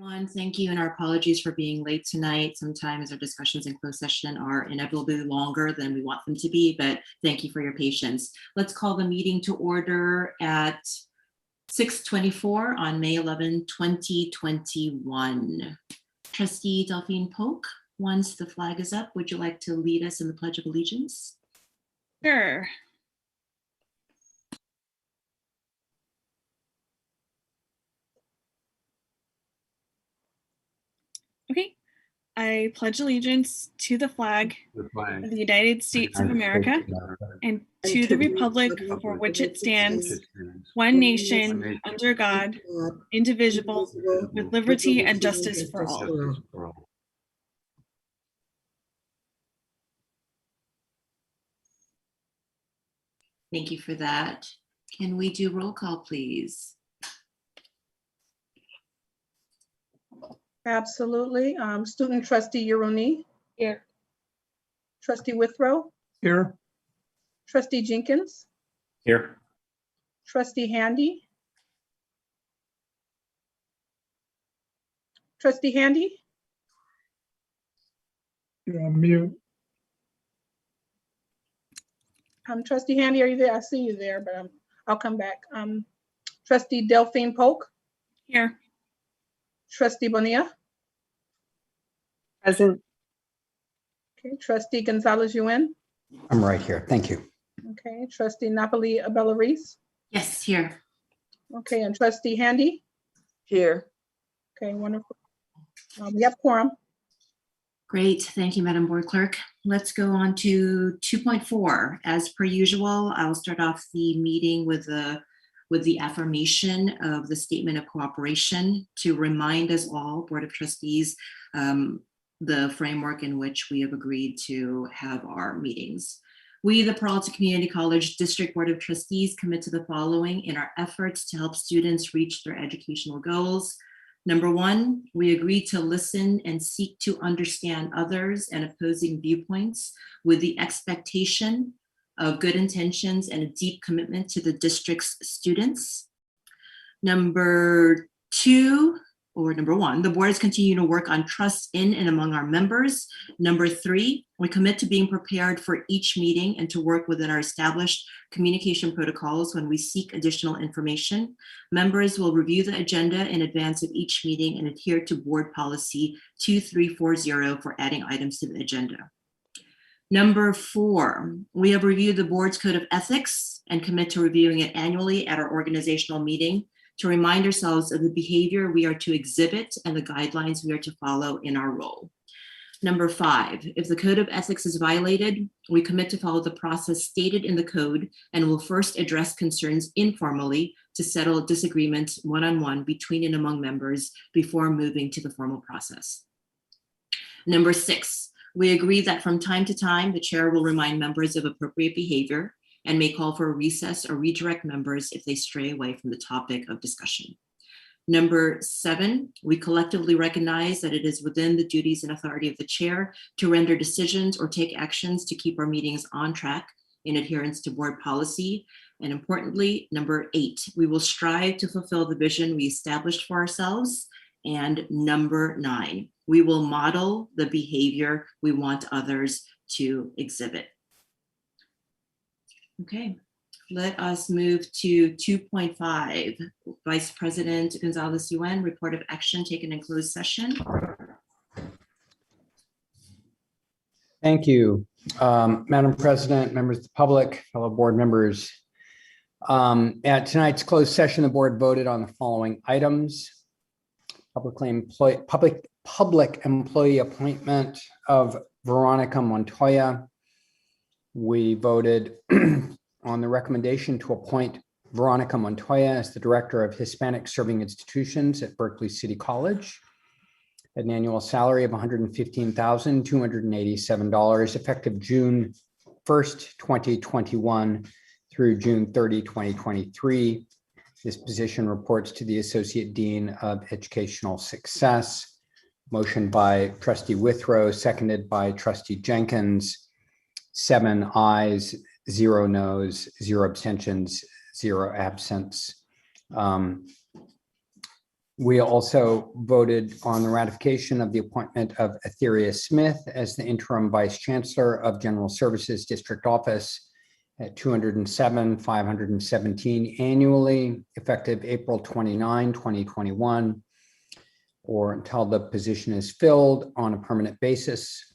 Everyone, thank you, and our apologies for being late tonight. Sometimes our discussions in closed session are inevitably longer than we want them to be, but thank you for your patience. Let's call the meeting to order at 6:24 on May 11, 2021. Trustee Delphine Polk, once the flag is up, would you like to lead us in the Pledge of Allegiance? Sure. Okay. I pledge allegiance to the flag of the United States of America and to the republic for which it stands, one nation, under God, indivisible, with liberty and justice for all. Thank you for that. Can we do roll call, please? Absolutely. Student trustee Uroni. Here. Trustee Withrow. Here. Trustee Jenkins. Here. Trustee Handy. Trustee Handy. You're on mute. Trustee Handy, are you there? I see you there, but I'll come back. Trustee Delphine Polk. Here. Trustee Bonilla. Present. Okay. Trustee Gonzalez Yuen. I'm right here. Thank you. Okay. Trustee Napoli Abella Reese. Yes, here. Okay. And Trustee Handy. Here. Okay. Wonderful. We have quorum. Great, thank you, Madam Board Clerk. Let's go on to 2.4. As per usual, I'll start off the meeting with the affirmation of the Statement of Cooperation to remind us all, Board of Trustees, the framework in which we have agreed to have our meetings. We, the Peralta Community College District Board of Trustees, commit to the following in our efforts to help students reach their educational goals. Number one, we agree to listen and seek to understand others and opposing viewpoints with the expectation of good intentions and a deep commitment to the district's students. Number one, the board is continuing to work on trust in and among our members. Number three, we commit to being prepared for each meeting and to work within our established communication protocols when we seek additional information. Members will review the agenda in advance of each meeting and adhere to board policy 2340 for adding items to the agenda. Number four, we have reviewed the board's code of ethics and commit to reviewing it annually at our organizational meeting to remind ourselves of the behavior we are to exhibit and the guidelines we are to follow in our role. Number five, if the code of ethics is violated, we commit to follow the process stated in the code and will first address concerns informally to settle disagreements one-on-one between and among members before moving to the formal process. Number six, we agree that from time to time, the chair will remind members of appropriate behavior and may call for a recess or redirect members if they stray away from the topic of discussion. Number seven, we collectively recognize that it is within the duties and authority of the chair to render decisions or take actions to keep our meetings on track in adherence to board policy. And importantly, number eight, we will strive to fulfill the vision we established for ourselves. And number nine, we will model the behavior we want others to exhibit. Okay, let us move to 2.5. Vice President Gonzalez Yuen, report of action taken in closed session. Thank you, Madam President, members of the public, fellow board members. At tonight's closed session, the board voted on the following items. Public employee appointment of Veronica Montoya. We voted on the recommendation to appoint Veronica Montoya as the Director of Hispanic Serving Institutions at Berkeley City College at an annual salary of $115,287 effective June 1st, 2021 through June 30, 2023. This position reports to the Associate Dean of Educational Success. Motion by Trustee Withrow, seconded by Trustee Jenkins. 7 ayes, 0 noes, 0 abstentions, 0 absence. We also voted on the ratification of the appointment of Etheria Smith as the interim vice chancellor of General Services District Office at $207,517 annually, effective April 29, 2021, or until the position is filled on a permanent basis,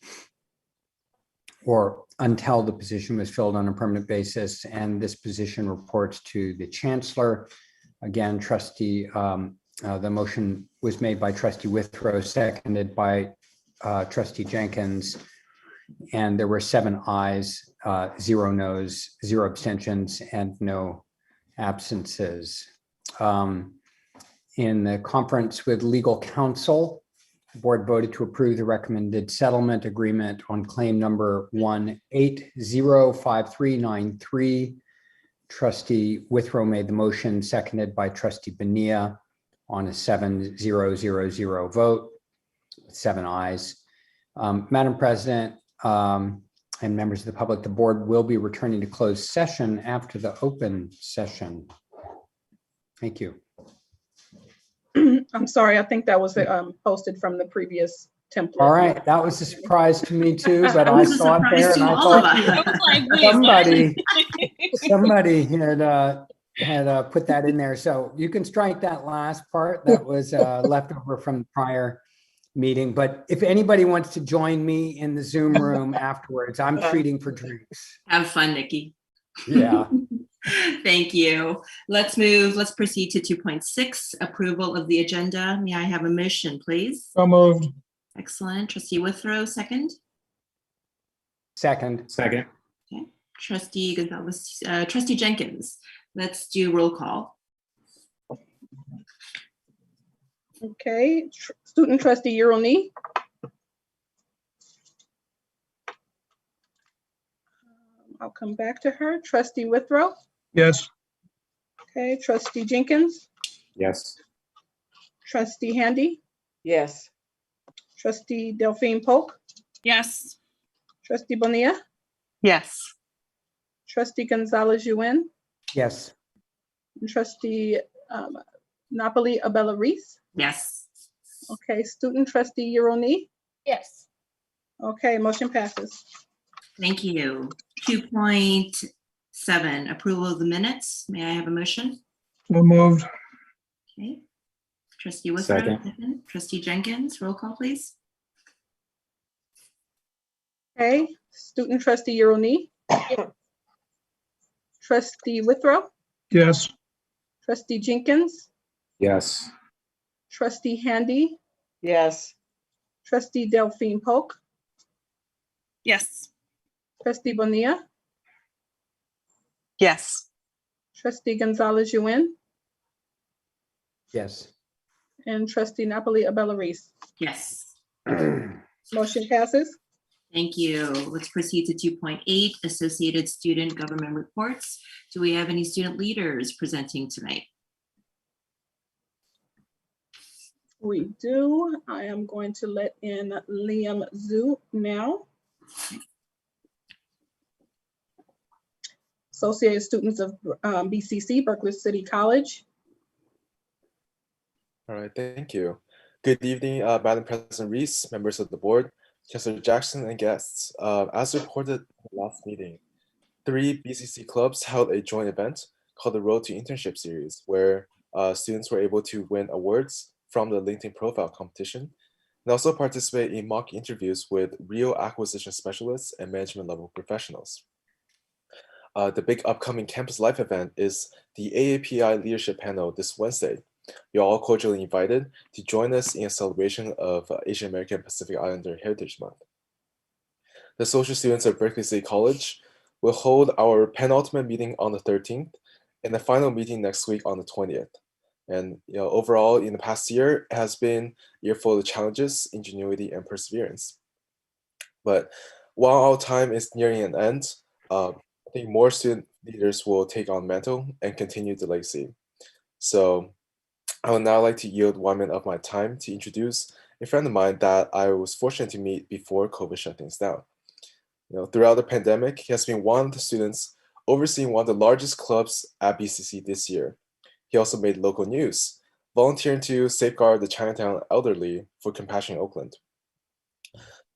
or until the position was filled on a permanent basis, and this position reports to the chancellor. Again, the motion was made by Trustee Withrow, seconded by Trustee Jenkins, and there were 7 ayes, 0 noes, 0 abstentions, and no absences. In the conference with legal counsel, the board voted to approve the recommended settlement agreement on claim number 1805393. Trustee Withrow made the motion, seconded by Trustee Bonilla on a 7-0-0-0 vote, 7 ayes. Madam President, and members of the public, the board will be returning to closed session after the open session. Thank you. I'm sorry, I think that was posted from the previous template. All right, that was a surprise to me too, but It I was a saw it there surprise and to I all of thought us. I was like, wait, somebody had put that in there. So you can strike that last part that was left over from the prior meeting. But if anybody wants to join me in the Zoom room afterwards, I'm treating for drinks. Have fun, Nikki. Yeah. Thank you. Let's proceed to 2.6, approval of the agenda. May I have a motion, please? So moved. Excellent. Trustee Withrow, second. Second. Second. Okay. Trustee Gonzalez, Trustee Jenkins. Let's do roll call. Okay, student trustee Uroni. I'll come back to her. Trustee Withrow. Yes. Okay, trustee Jenkins. Yes. Trustee Handy. Yes. Trustee Delphine Polk. yes. Trustee Bonilla. Yes. Trustee Gonzalez Yuen. Yes. And Trustee Napoli Abella Reese. Yes. Okay, student trustee Uroni. Yes. Okay, motion passes. Thank you. 2.7, approval of the minutes. May I have a motion? So moved. Okay. Trustee Withrow. Second. Trustee Jenkins, roll call, please. Okay, student trustee Uroni. Trustee Withrow. Yes. Trustee Jenkins. Yes. Trustee Handy. Yes. Trustee Delphine Polk. Yes. Trustee Bonilla. Yes. Trustee Gonzalez Yuen. Yes. And trustee Napoli Abella Reese. Yes. Motion passes. Thank you. Let's proceed to 2.8, associated student government reports. Do we have any student leaders presenting tonight? We do. I am going to let in Liam Zhu now. Associated students of BCC, Berkeley City College. All right, thank you. Good evening, Madam President Reese, members of the board, Chancellor Jackson, and guests. As reported in the last meeting, 3 BCC clubs held a joint event called the Road to Internship Series, where students were able to win awards from the LinkedIn profile competition and also participate in mock interviews with real acquisition specialists and management level professionals. The big upcoming Campus Life event is the AAPI Leadership Panel this Wednesday. You're all cordially invited to join us in a celebration of Asian American Pacific Islander Heritage Month. The social students of Berkeley City College will hold our penultimate meeting on the 13th and the final meeting next week on the 20th. And overall, in the past year, it has been a year full of challenges, ingenuity, and perseverance. But while our time is nearing an end, I think more student leaders will take on mantle and continue the legacy. So I would now like to yield 1 minute of my time to introduce a friend of mine that I was fortunate to meet before COVID shut things down. Throughout the pandemic, he has been one of the students overseeing one of the largest clubs at BCC this year. He also made local news volunteering to safeguard the Chinatown elderly for Compassion Oakland.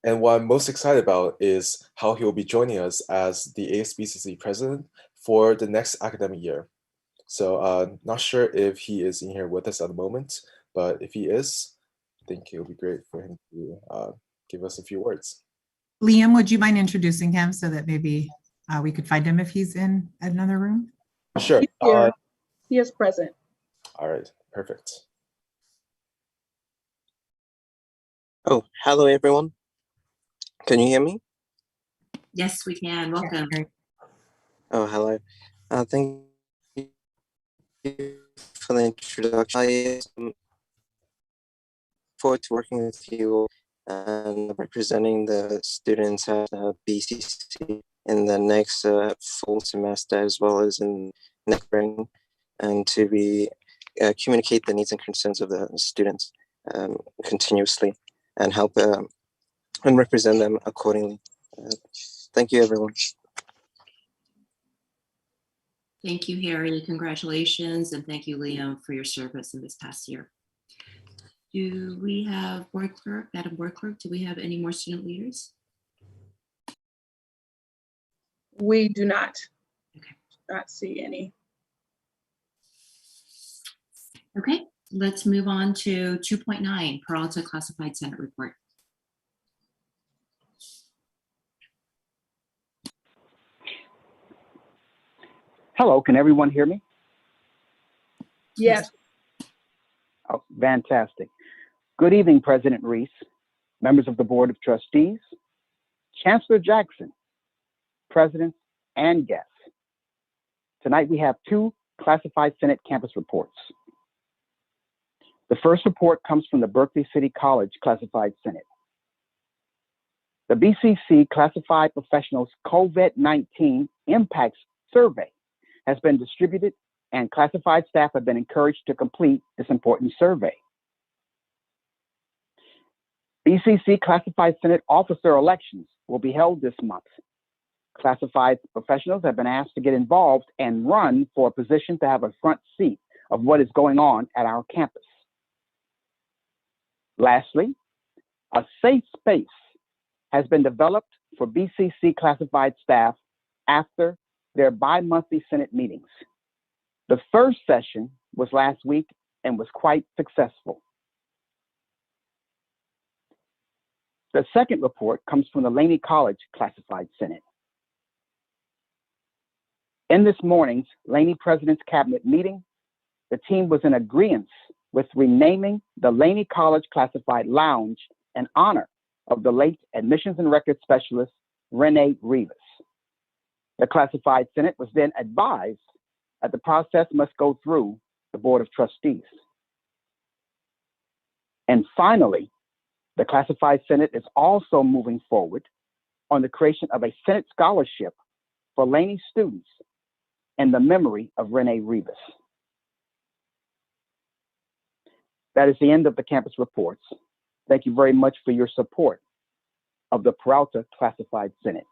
And what I'm most excited about is how he will be joining us as the ASBCC president for the next academic year. So not sure if he is in here with us at the moment, but if he is, I think it would be great for him to give us a few words. Liam, would you mind introducing him so that maybe we could find him if he's in another room? Sure. He's here. He is present. All right, perfect. Oh, hello everyone. Can you hear me? Yes, we can. Welcome. Yeah, Oh, hello. Thank you for the introduction. I am forward to working with you and representing the students at BCC in the next full semester, as well as in next spring, and to be communicate the needs and concerns of the students continuously and help and represent them accordingly. Thank you, everyone. Thank you, Harry. Congratulations. And thank you, Liam, for your service in this past year. Do we have board clerk, Madam Board Clerk, do we have any more student leaders? We do not. Okay. Not see any. Okay, let's move on to 2.9, Peralta Classified Senate Report. Hello, can everyone hear me? Yes. Oh, fantastic. Good evening, President Reese, members of the Board of Trustees, Chancellor Jackson, presidents, and guests. Tonight we have two classified Senate campus reports. The first report comes from the Berkeley City College Classified Senate. The BCC Classified Professionals COVID-19 Impacts Survey has been distributed, and classified staff have been encouraged to complete this important survey. BCC Classified Senate officer elections will be held this month. Classified professionals have been asked to get involved and run for a position to have a front seat of what is going on at our campus. Lastly, a safe space has been developed for BCC classified staff after their bi-monthly Senate meetings. The first session was last week and was quite successful. The second report comes from the Laney College Classified Senate. In this morning's Laney President's Cabinet meeting, the team was in agreement with renaming the Laney College Classified Lounge in honor of the late Admissions and Records Specialist, Renee Rivas. The Classified Senate was then advised that the process must go through the Board of Trustees. And finally, the Classified Senate is also moving forward on the creation of a Senate scholarship for Laney students in the memory of Renee Rivas. That is the end of the campus reports. Thank you very much for your support of the Peralta Classified Senate.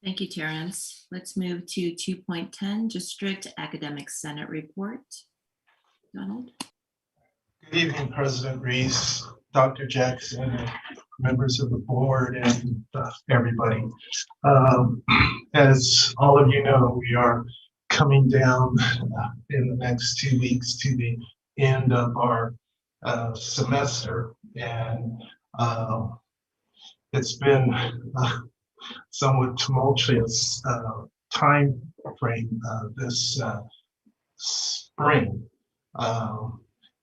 Thank you, Terrence. Let's move to 2.10, District Academic Senate Report. Donald. Good evening, President Reese, Dr. Jackson, and members of the board, and everybody. As all of you know, we are coming down in the next 2 weeks to the end of our semester, and it's been somewhat tumultuous time frame this spring.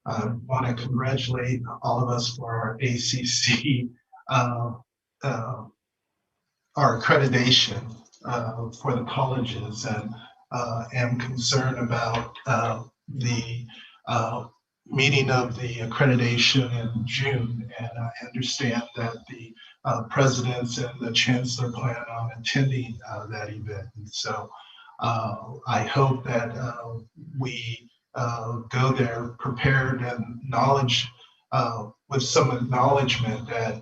I want to congratulate all of us for our ACC, our accreditation for the colleges, and am concerned about the meeting of the accreditation in June, and I understand that the presidents and the chancellor plan on attending that event. And so I hope that we go there prepared and knowledge, with some acknowledgement that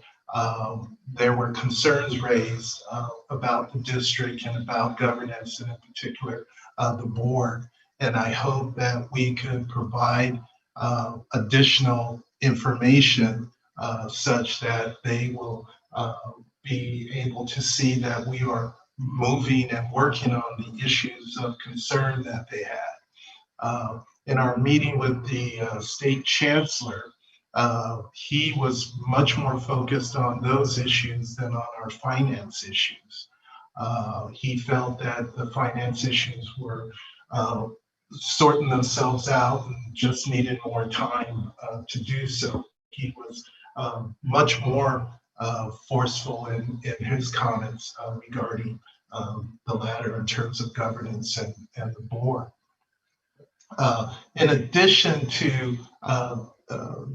there were concerns raised about the district and about governance, and in particular the board. and I hope that we could provide additional information such that they will be able to see that we are moving and working on the issues of concern that they had. In our meeting with the state chancellor, he was much more focused on those issues than on our finance issues. He felt that the finance issues were sorting themselves out and just needed more time to do so. He was much more forceful in his comments regarding the latter in terms of governance and the board. In addition to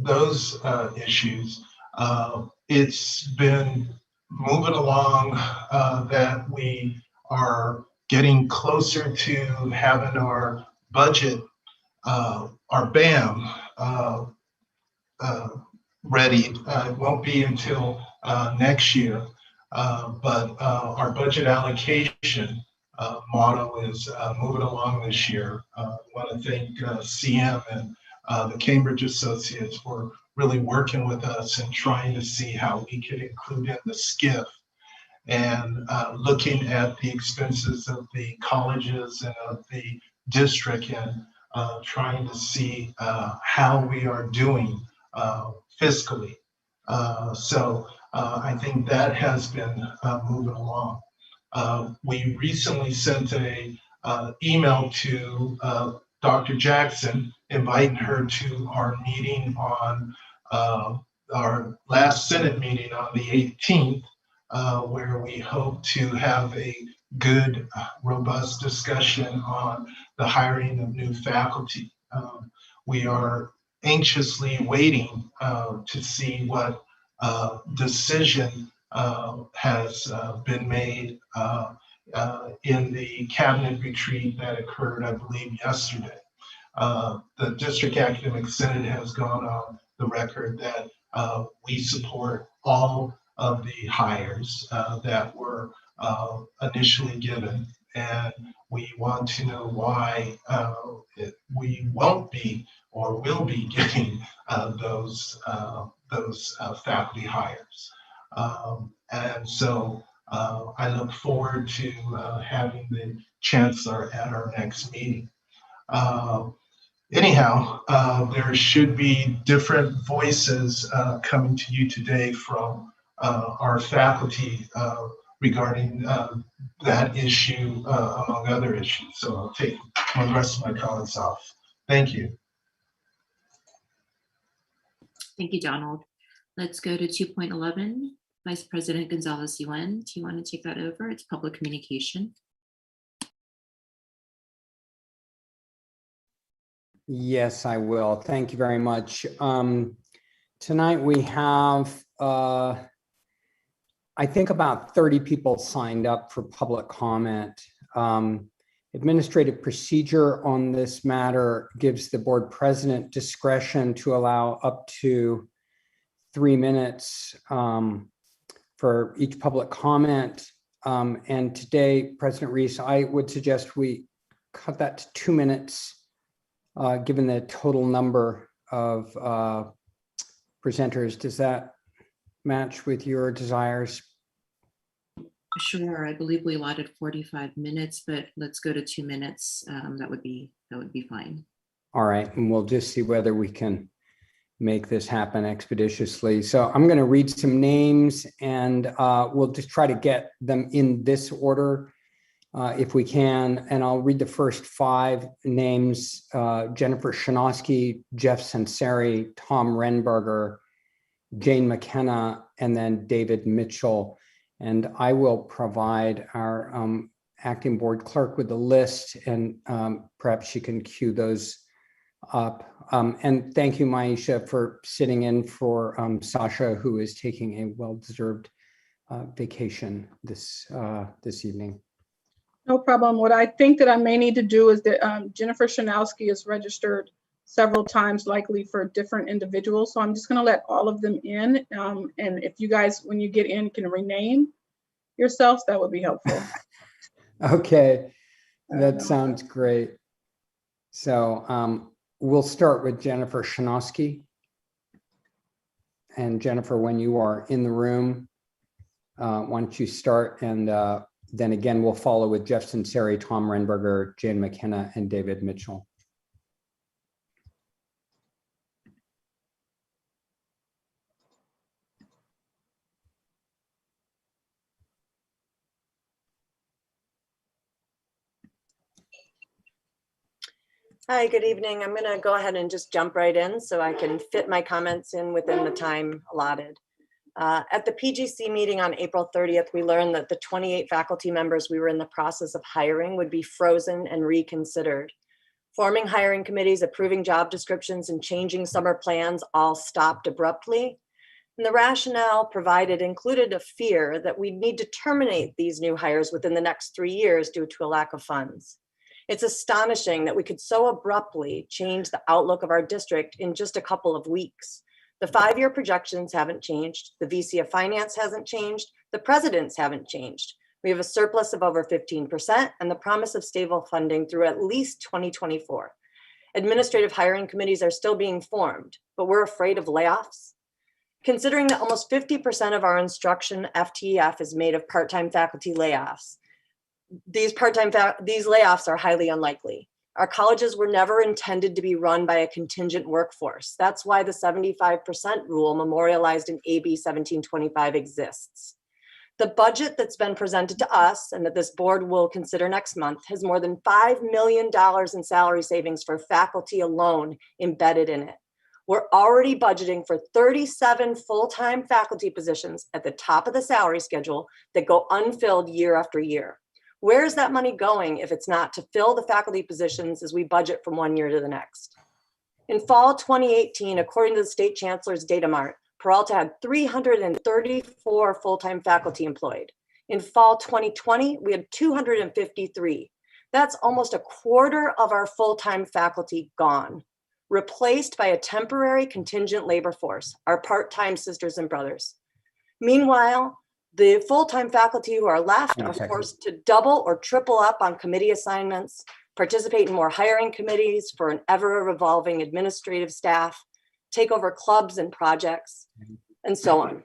those issues, it's been moving along that we are getting closer to having our budget, our BAM ready. It won't be until next year, but our budget allocation model is moving along this year. I want to thank CM and the Cambridge Associates for really working with us and trying to see how we could include in the SCIF and looking at the expenses of the colleges and of the district and trying to see how we are doing fiscally. So I think that has been moving along. We recently sent a email to Dr. Jackson, inviting her to our meeting on our last Senate meeting on the 18th, where we hope to have a good, robust discussion on the hiring of new faculty. We are anxiously waiting to see what decision has been made in the cabinet retreat that occurred, I believe, yesterday. The District Academic Senate has gone on the record that we support all of the hires that were initially given, and we want to know why we won't be or will be getting those faculty hires. And so I look forward to having the Chancellor at our next meeting. Anyhow, there should be different voices coming to you today from our faculty regarding that issue, among other issues. So I'll take the rest of my comments off. Thank you. Thank you, Donald. Let's go to 2.11. Vice President Gonzalez-Yuen, do you want to take that over? It's public communication. Yes, I will. Thank you very much. Tonight we have, I think about 30 people signed up for public comment. Administrative procedure on this matter gives the board president discretion to allow up to 3 minutes for each public comment. And today, President Reese, I would suggest we cut that to 2 minutes, given the total number of presenters. Does that match with your desires? Sure, I believe we allotted 45 minutes, but let's go to 2 minutes. That would be fine. All right, and we'll just see whether we can make this happen expeditiously. So I'm going to read some names, and we'll just try to get them in this order if we can. And I'll read the first 5 names: Jennifer Shinosky, Jeff Sanseri, Tom Renberger, Jane McKenna, and then David Mitchell. And I will provide our acting board clerk with the list, and perhaps she can queue those up. And thank you, Maisha, for sitting in for Sasha, who is taking a well-deserved vacation this evening. No problem. What I think that I may need to do is that Jennifer Shanowski is registered several times, likely for different individuals. So I'm just going to let all of them in. And if you guys, when you get in, can rename yourselves, that would be helpful. Okay, that sounds great. So we'll start with Jennifer Shanowski. And Jennifer, when you are in the room, why don't you start? And then again, we'll follow with Jeff Sinceri, Tom Renberger, Jane McKenna, and David Mitchell. Hi, good evening. I'm going to go ahead and just jump right in so I can fit my comments in within the time allotted. At the PGC meeting on April 30th, we learned that the 28 faculty members we were in the process of hiring would be frozen and reconsidered. Forming hiring committees, approving job descriptions, and changing summer plans all stopped abruptly. And the rationale provided included a fear that we'd need to terminate these new hires within the next 3 years due to a lack of funds. It's astonishing that we could so abruptly change the outlook of our district in just a couple of weeks. The 5-year projections haven't changed. The VC of Finance hasn't changed. The presidents haven't changed. We have a surplus of over 15% and the promise of stable funding through at least 2024. Administrative hiring committees are still being formed, but we're afraid of layoffs. Considering that almost 50% of our instruction FTEF is made of part-time faculty layoffs, these layoffs are highly unlikely. Our colleges were never intended to be run by a contingent workforce. That's why the 75% rule memorialized in AB 1725 exists. The budget that's been presented to us and that this board will consider next month has more than $5 million in salary savings for faculty alone embedded in it. We're already budgeting for 37 full-time faculty positions at the top of the salary schedule that go unfilled year after year. Where is that money going if it's not to fill the faculty positions as we budget from one year to the next? In fall 2018, according to the state chancellor's data mart, Peralta had 334 full-time faculty employed. In fall 2020, we had 253. That's almost a quarter of our full-time faculty gone, replaced by a temporary contingent labor force, our part-time sisters and brothers. Meanwhile, the full-time faculty who are left are forced to double or triple up on committee assignments, participate in more hiring committees for an ever-revolving administrative staff, take over clubs and projects, and so on.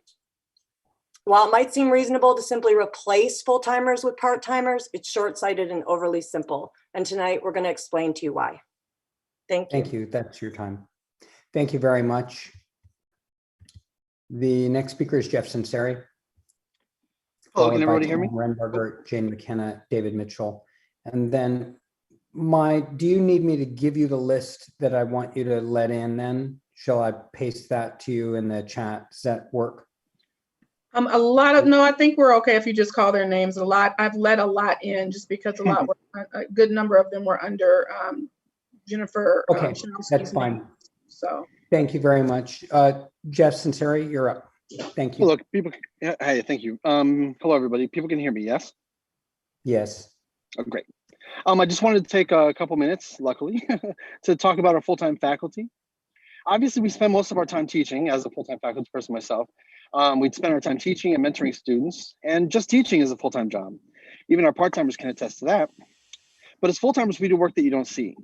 While it might seem reasonable to simply replace full-timers with part-timers, it's short-sighted and overly simple. And tonight we're going to explain to you why. Thank you. Thank you. That's your time. Thank you very much. The next speaker is Jeff Sinceri. Hello, can everybody hear me? Renberger, Jane McKenna, David Mitchell. And then do you need me to give you the list that I want you to let in then? Shall I paste that to you in the chat? Does that work? No, I think we're okay if you just call their names. I've let a lot in just because a good number of them were under Jennifer. Okay, that's fine. Name, so. Thank you very much. Jeff Sinceri, you're up. Thank you. Look, people. Hey, thank you. Hello, everybody. People can hear me. Yes. Yes. Oh, great. I just wanted to take a couple minutes, luckily, to talk about our full-time faculty. Obviously, we spend most of our time teaching. As a full-time faculty person myself, we'd spend our time teaching and mentoring students, and just teaching is a full-time job. Even our part-timers can attest to that. But as full-timers, we do work that you don't see.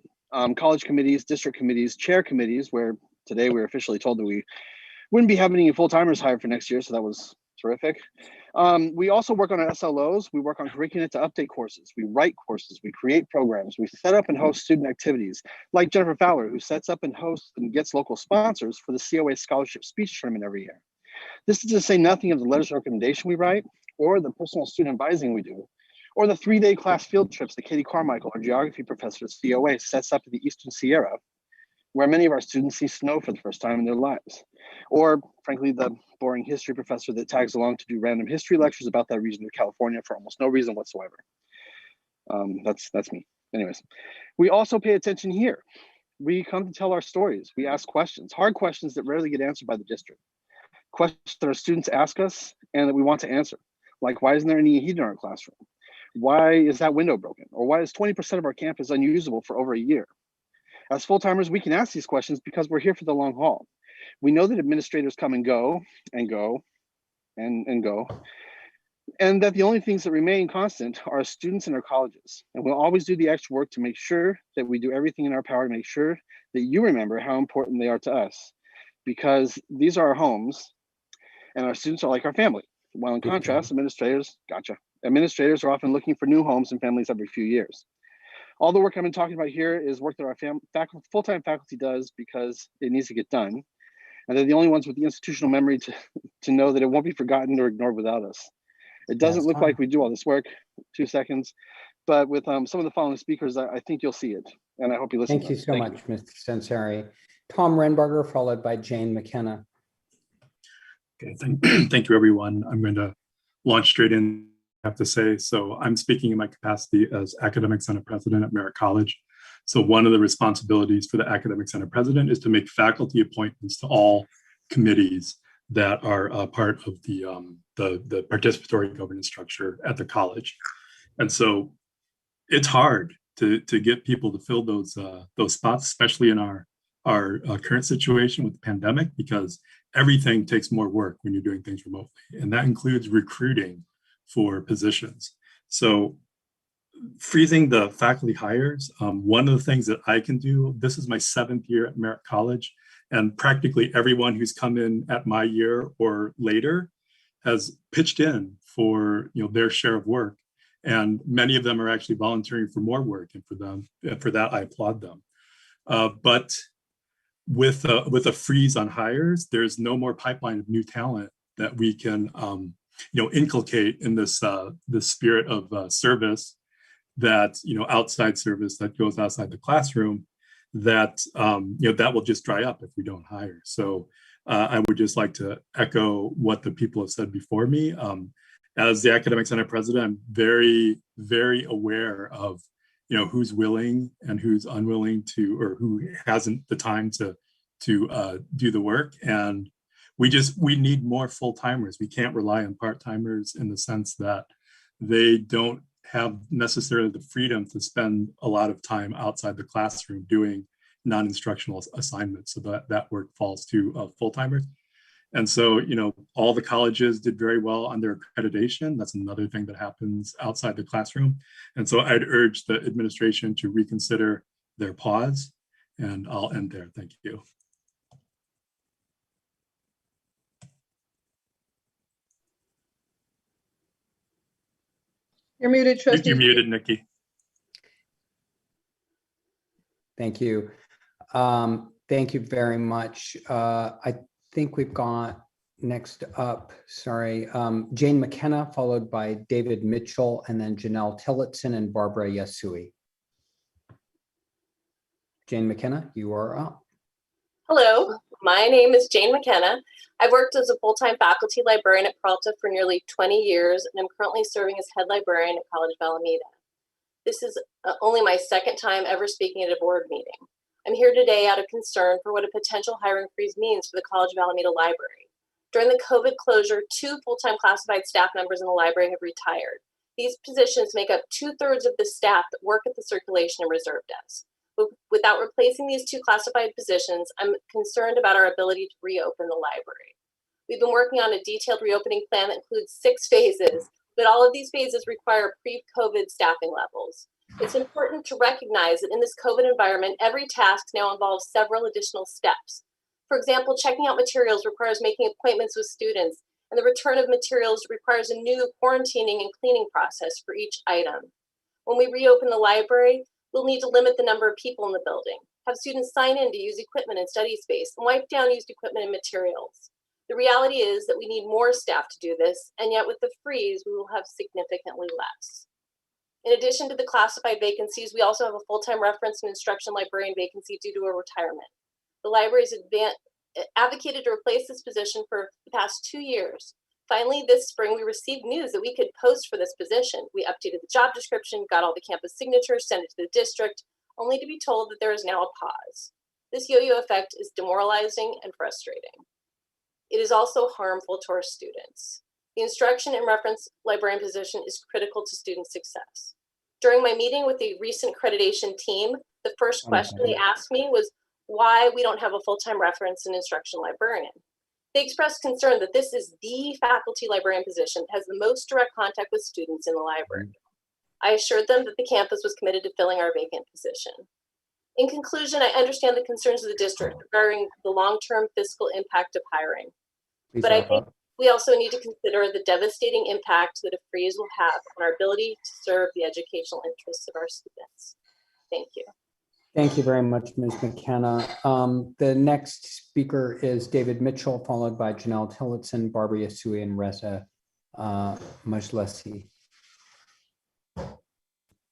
College committees, district committees, chair committees, where today we were officially told that we wouldn't be having any full-timers hired for next year, so that was terrific. We also work on our SLOs. We work on curriculum to update courses. We write courses. We create programs. We set up and host student activities, like Jennifer Fowler, who sets up and hosts and gets local sponsors for the COA Scholarship Speech Tournament every year. This is to say nothing of the letters of recommendation we write, or the personal student advising we do, or the 3-day class field trips that Katie Carmichael, our geography professor at COA, sets up at the Eastern Sierra, where many of our students see snow for the first time in their lives. Or, frankly, the boring history professor that tags along to do random history lectures about that region of California for almost no reason whatsoever. That's me. Anyways, we also pay attention here. We come to tell our stories. We ask questions, hard questions that rarely get answered by the district. Questions that our students ask us and that we want to answer. Like, why isn't there any heat in our classroom? Why is that window broken? Or why is 20% of our campus unusable for over a year? As full-timers, we can ask these questions because we're here for the long haul. We know that administrators come and go and go and go. and that the only things that remain constant are students and our colleges. And we'll always do the extra work to make sure that we do everything in our power to make sure that you remember how important they are to us, because these are our homes and our students are like our family. While in contrast, administrators are often looking for new homes and families every few years. All the work I've been talking about here is work that our full-time faculty does because it needs to get done. And they're the only ones with the institutional memory to know that it won't be forgotten or ignored without us. It doesn't look like we do all this work, 2 seconds, but with some of the following speakers, I think you'll see it. And I hope you listen. Thank you so much, Mr. Censari. Tom Renberger, followed by Jane McKenna. Okay, thank you, everyone. I'm going to launch straight in, I have to say. So I'm speaking in my capacity as Academic Senate President at Merritt College. So one of the responsibilities for the Academic Senate President is to make faculty appointments to all committees that are part of the participatory governance structure at the college. And so it's hard to get people to fill those spots, especially in our current situation with the pandemic, because everything takes more work when you're doing things remotely. And that includes recruiting for positions. So freezing the faculty hires, one of the things that I can do, this is my 7th year at Merritt College, and practically everyone who's come in at my year or later has pitched in for their share of work. And many of them are actually volunteering for more work, and for that I applaud them. But with a freeze on hires, there's no more pipeline of new talent that we can inculcate in this spirit of service, that outside service that goes outside the classroom, that that will just dry up if we don't hire. So I would just like to echo what the people have said before me. As the Academic Senate President, I'm very, very aware of who's willing and who's unwilling to, or who hasn't the time to do the work. And we need more full-timers. We can't rely on part-timers in the sense that they don't have necessarily the freedom to spend a lot of time outside the classroom doing non-instructional assignments. So that work falls to full-timers. And so, all the colleges did very well on their accreditation. That's another thing that happens outside the classroom. And so I'd urge the administration to reconsider their pause, and I'll end there. Thank you. You're muted, Trustee. You're muted, Nikki. Thank you. Thank you very much. I think we've got next up, Jane McKenna, followed by David Mitchell, and then Janelle Tillotson and Barbara Yasui. Jane McKenna, you are up. Hello, my name is Jane McKenna. I've worked as a full-time faculty librarian at Peralta for nearly 20 years, and I'm currently serving as head librarian at College of Alameda. This is only my 2nd time ever speaking at a board meeting. I'm here today out of concern for what a potential hiring freeze means for the College of Alameda Library. During the COVID closure, 2 full-time classified staff members in the library have retired. These positions make up 2/3 of the staff that work at the circulation and reserve desk. Without replacing these 2 classified positions, I'm concerned about our ability to reopen the library. We've been working on a detailed reopening plan that includes 6 phases, but all of these phases require pre-COVID staffing levels. It's important to recognize that in this COVID environment, every task now involves several additional steps. For example, checking out materials requires making appointments with students, and the return of materials requires a new quarantining and cleaning process for each item. When we reopen the library, we'll need to limit the number of people in the building, have students sign in to use equipment and study space, and wipe down used equipment and materials. The reality is that we need more staff to do this, and yet with the freeze, we will have significantly less. In addition to the classified vacancies, we also have a full-time reference and instruction librarian vacancy due to a retirement. The library has advocated to replace this position for the past 2 years. Finally, this spring, we received news that we could post for this position. We updated the job description, got all the campus signatures, sent it to the district, only to be told that there is now a pause. This yo-yo effect is demoralizing and frustrating. It is also harmful to our students. The instruction and reference librarian position is critical to student success. During my meeting with the recent accreditation team, the first question they asked me was why we don't have a full-time reference and instruction librarian. They expressed concern that this is the faculty librarian position that has the most direct contact with students in the library. I assured them that the campus was committed to filling our vacant position. In conclusion, I understand the concerns of the district regarding the long-term fiscal impact of hiring. But I think we also need to consider the devastating impact that a freeze will have on our ability to serve the educational interests of our students. Thank you. Thank you very much, Ms. McKenna. The next speaker is David Mitchell, followed by Janelle Tillotson, Barbara Yasui, and Reza Majlesi.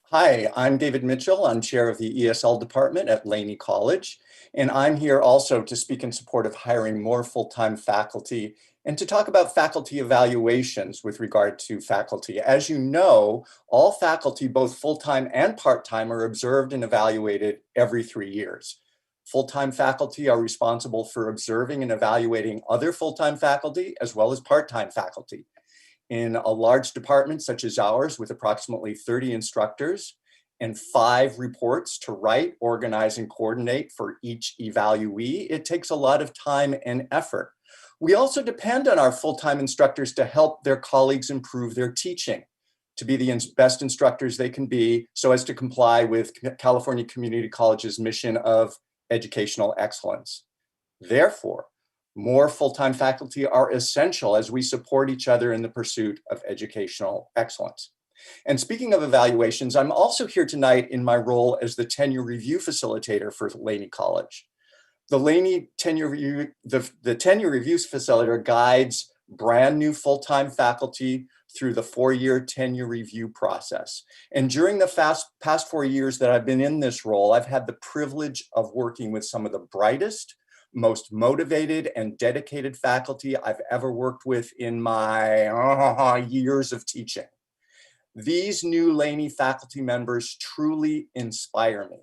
Hi, I'm David Mitchell. I'm chair of the ESL department at Laney College, and I'm here also to speak in support of hiring more full-time faculty and to talk about faculty evaluations with regard to faculty. As you know, all faculty, both full-time and part-time, are observed and evaluated every 3 years. Full-time faculty are responsible for observing and evaluating other full-time faculty as well as part-time faculty. In a large department such as ours, with approximately 30 instructors and 5 reports to write, organize, and coordinate for each evaluee, it takes a lot of time and effort. We also depend on our full-time instructors to help their colleagues improve their teaching, to be the best instructors they can be, so as to comply with California Community College's mission of educational excellence. Therefore, more full-time faculty are essential as we support each other in the pursuit of educational excellence. And speaking of evaluations, I'm also here tonight in my role as the tenure review facilitator for Laney College. The Laney tenure review, the tenure reviews facilitator guides brand new full-time faculty through the 4-year tenure review process. And during the past 4 years that I've been in this role, I've had the privilege of working with some of the brightest, most motivated and dedicated faculty I've ever worked with in my years of teaching. These new Laney faculty members truly inspire me.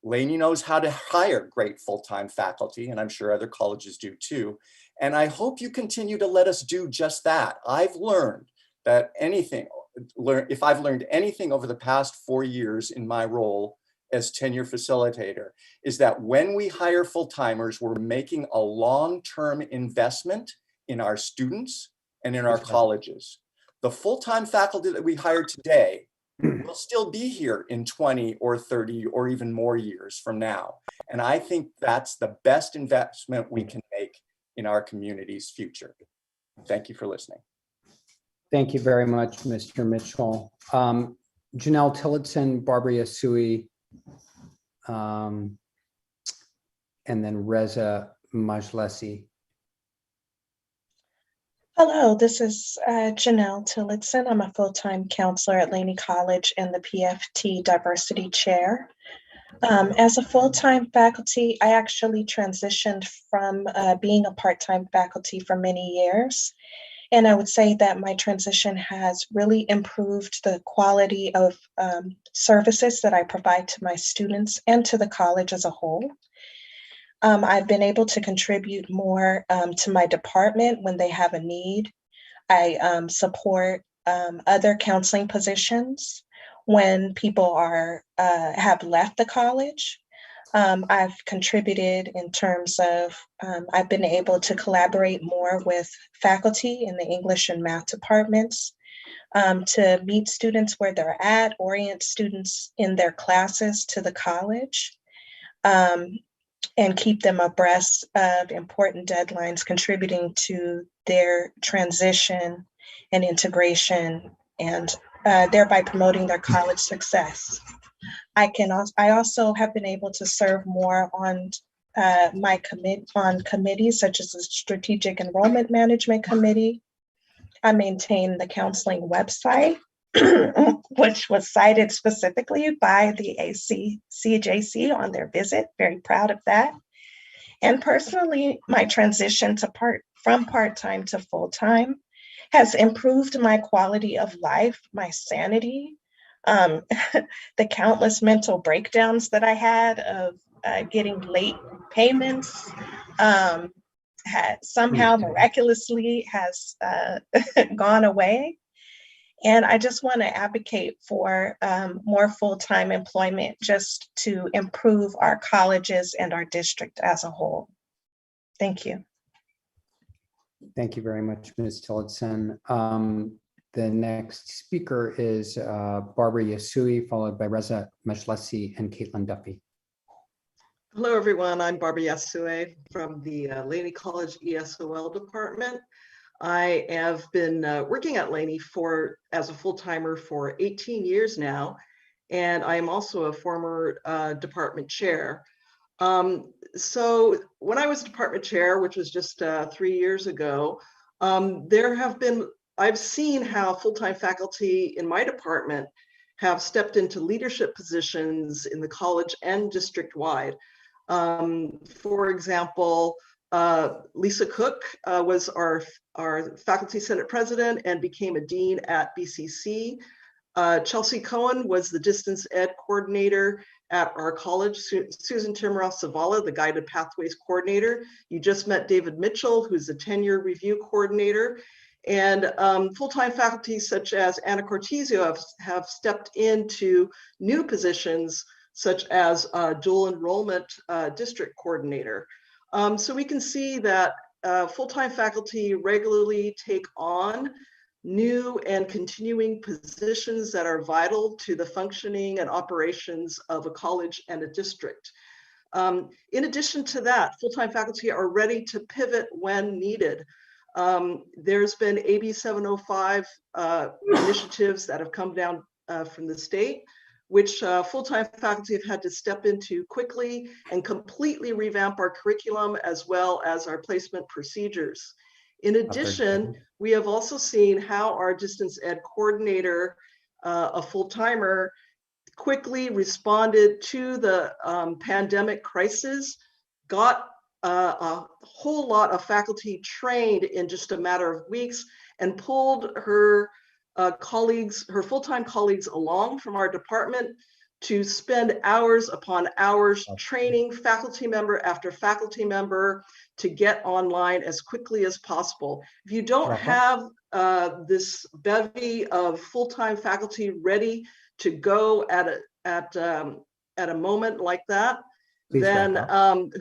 Laney knows how to hire great full-time faculty, and I'm sure other colleges do too. And I hope you continue to let us do just that. I've learned that if I've learned anything over the past 4 years in my role as tenure facilitator, is that when we hire full-timers, we're making a long-term investment in our students and in our colleges. The full-time faculty that we hire today will still be here in 20 or 30 or even more years from now. And I think that's the best investment we can make in our community's future. Thank you for listening. Thank you very much, Mr. Mitchell. Janelle Tillotson, Barbara Yasui, and then Reza Majlesi. Hello, this is Janelle Tillotson. I'm a full-time counselor at Laney College and the PFT Diversity Chair. As a full-time faculty, I actually transitioned from being a part-time faculty for many years. And I would say that my transition has really improved the quality of services that I provide to my students and to the college as a whole. I've been able to contribute more to my department when they have a need. I support other counseling positions when people have left the college. I've contributed in terms of, I've been able to collaborate more with faculty in the English and math departments to meet students where they're at, orient students in their classes to the college, and keep them abreast of important deadlines contributing to their transition and integration, and thereby promoting their college success. I also have been able to serve more on committees such as the Strategic Enrollment Management Committee. I maintain the counseling website, which was cited specifically by the CJC on their visit. Very proud of that. And personally, my transition from part-time to full-time has improved my quality of life, my sanity, the countless mental breakdowns that I had of getting late payments, had somehow miraculously has gone away. And I just want to advocate for more full-time employment just to improve our colleges and our district as a whole. Thank you. Thank you very much, Ms. Tillotson. The next speaker is Barbara Yasui, followed by Reza Majlesi and Caitlin Duffy. Hello, everyone. I'm Barbara Yasui from the Laney College ESOL department. I have been working at Laney as a full-timer for 18 years now, and I am also a former department chair. So when I was department chair, which was just 3 years ago, I've seen how full-time faculty in my department have stepped into leadership positions in the college and district-wide. For example, Lisa Cook was our faculty senate president and became a dean at BCC. Chelsea Cohen was the distance ed coordinator at our college. Susan Timroth Savala, the guided pathways coordinator. You just met David Mitchell, who's the tenure review coordinator. And full-time faculty such as Anna Cortizio have stepped into new positions such as dual enrollment district coordinator. So we can see that full-time faculty regularly take on new and continuing positions that are vital to the functioning and operations of a college and a district. In addition to that, full-time faculty are ready to pivot when needed. There's been AB 705 initiatives that have come down from the state, which full-time faculty have had to step into quickly and completely revamp our curriculum as well as our placement procedures. In addition, we have also seen how our distance ed coordinator, a full-timer, quickly responded to the pandemic crisis, got a whole lot of faculty trained in just a matter of weeks, and pulled her full-time colleagues along from our department to spend hours upon hours training faculty member after faculty member to get online as quickly as possible. If you don't have this bevy of full-time faculty ready to go at a moment like that, then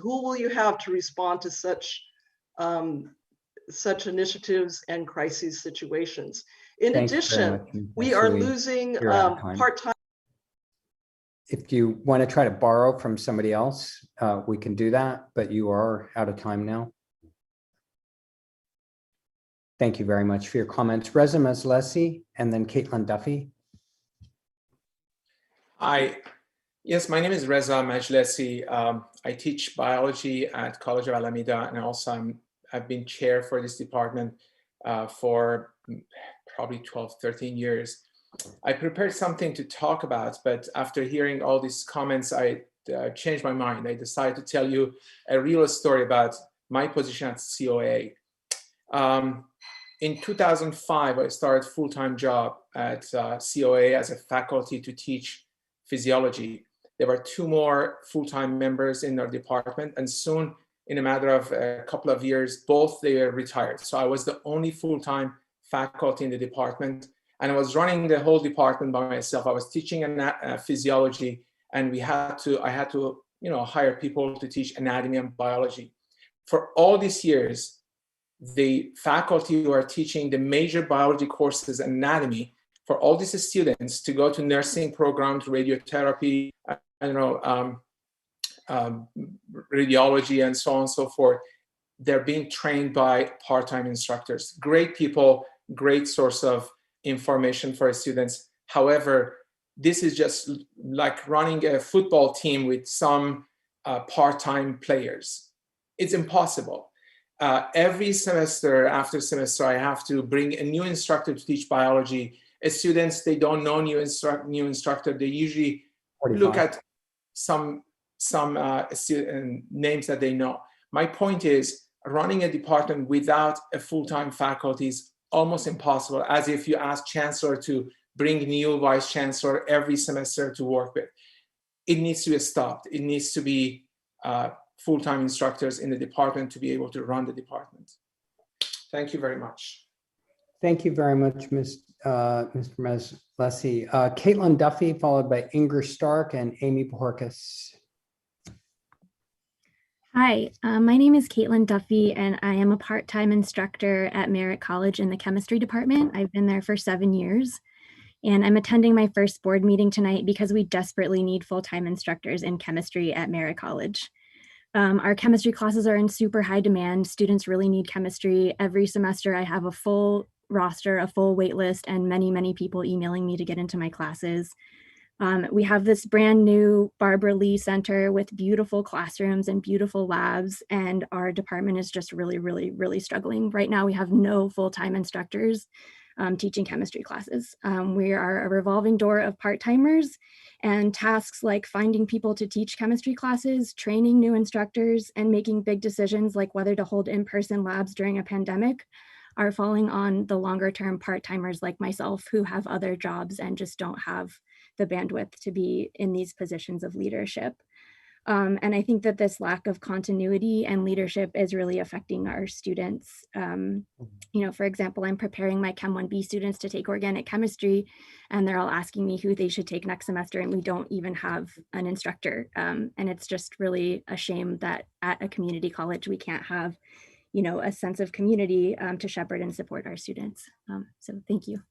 who will you have to respond to such initiatives and crisis situations? In addition, we are losing part-time. If you want to try to borrow from somebody else, we can do that, but you are out of time now. Thank you very much for your comments. Reza Majlesi and then Caitlin Duffy. Hi. Yes, my name is Reza Majlesi. I teach biology at College of Alameda, and also I've been chair for this department for probably 12, 13 years. I prepared something to talk about, but after hearing all these comments, I changed my mind. I decided to tell you a real story about my position at COA. In 2005, I started a full-time job at COA as a faculty to teach physiology. There were 2 more full-time members in our department, and soon, in a matter of a couple of years, both they were retired. So I was the only full-time faculty in the department, and I was running the whole department by myself. I was teaching physiology, and I had to hire people to teach anatomy and biology. For all these years, the faculty who are teaching the major biology courses and anatomy, for all these students to go to nursing programs, radiotherapy, radiology, and so on and so forth, they're being trained by part-time instructors. Great people, great source of information for students. However, this is just like running a football team with some part-time players. It's impossible. Every semester after semester, I have to bring a new instructor to teach biology. Students, they don't know new instructor. They usually 45. Look at some names that they know. My point is, running a department without a full-time faculty is almost impossible, as if you ask Chancellor to bring new Vice Chancellor every semester to work with. It needs to be stopped. It needs to be full-time instructors in the department to be able to run the department. Thank you very much. Thank you very much, Mr. Majlesi. Caitlin Duffy, followed by Inger Stark and Amy Pohorkes. Hi, my name is Caitlin Duffy, and I am a part-time instructor at Merritt College in the chemistry department. I've been there for 7 years, and I'm attending my first board meeting tonight because we desperately need full-time instructors in chemistry at Merritt College. Our chemistry classes are in super high demand. Students really need chemistry. Every semester I have a full roster, a full wait list, and many, many people emailing me to get into my classes. We have this brand new Barbara Lee Center with beautiful classrooms and beautiful labs, and our department is just really, really, really struggling. Right now, we have no full-time instructors teaching chemistry classes. We are a revolving door of part-timers, and tasks like finding people to teach chemistry classes, training new instructors, and making big decisions like whether to hold in-person labs during a pandemic are falling on the longer-term part-timers like myself who have other jobs and just don't have the bandwidth to be in these positions of leadership. And I think that this lack of continuity and leadership is really affecting our students. For example, I'm preparing my Chem 1B students to take organic chemistry, and they're all asking me who they should take next semester, and we don't even have an instructor. And it's just really a shame that at a community college, we can't have, a sense of community to shepherd and support our students. So thank you.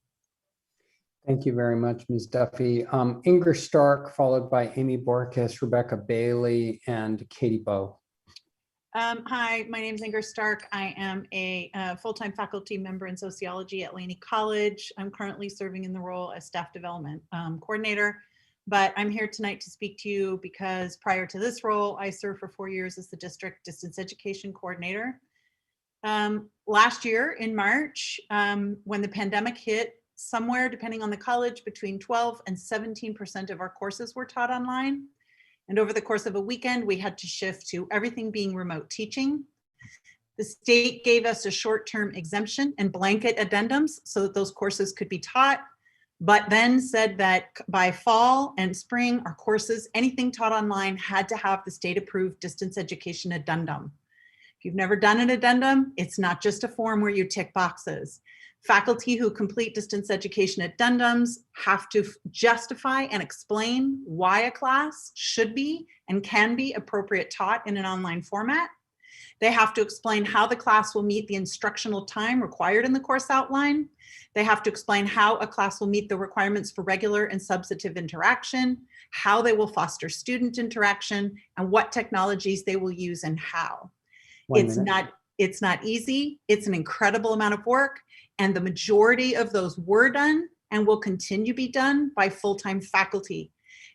Thank you very much, Ms. Duffy. Inger Stark, followed by Amy Borkus, Rebecca Bailey, and Katie Bowe. Hi, my name is Inger Stark. I am a full-time faculty member in sociology at Laney College. I'm currently serving in the role as staff development coordinator, but I'm here tonight to speak to you because prior to this role, I served for 4 years as the district distance education coordinator. Last year in March, when the pandemic hit, somewhere, depending on the college, between 12 and 17% of our courses were taught online. And over the course of a weekend, we had to shift to everything being remote teaching. The state gave us a short-term exemption and blanket addendums so that those courses could be taught, but then said that by fall and spring, our courses, anything taught online, had to have the state-approved distance education addendum. If you've never done an addendum, it's not just a form where you tick boxes. Faculty who complete distance education addendums have to justify and explain why a class should be and can be appropriate taught in an online format. They have to explain how the class will meet the instructional time required in the course outline. They have to explain how a class will meet the requirements for regular and substantive interaction, how they will foster student interaction, and what technologies they will use and how. It's not easy. It's an incredible amount of work. And the majority of those were done and will continue to be done by full-time faculty.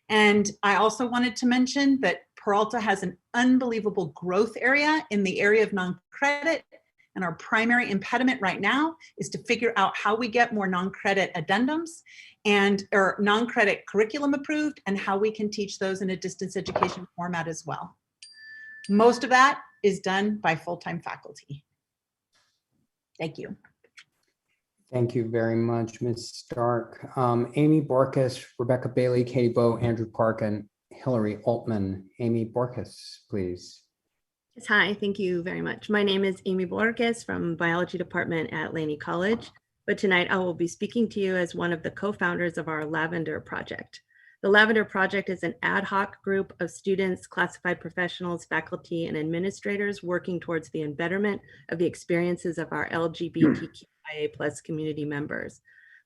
And I also wanted to mention that Peralta has an unbelievable growth area in the area of non-credit. And our primary impediment right now is to figure out how we get more non-credit addendums or non-credit curriculum approved and how we can teach those in a distance education format as well. Most of that is done by full-time faculty. Thank you. Thank you very much, Ms. Stark. Amy Borkus, Rebecca Bailey, Katie Bowe, Andrew Park, and Hillary Altman. Amy Borkus, please. Yes, hi, thank you very much. My name is Amy Borkus from Biology Department at Laney College, but tonight I will be speaking to you as one of the co-founders of our Lavender Project. The Lavender Project is an ad hoc group of students, classified professionals, faculty, and administrators working towards the betterment of the experiences of our LGBTQIA+ community members.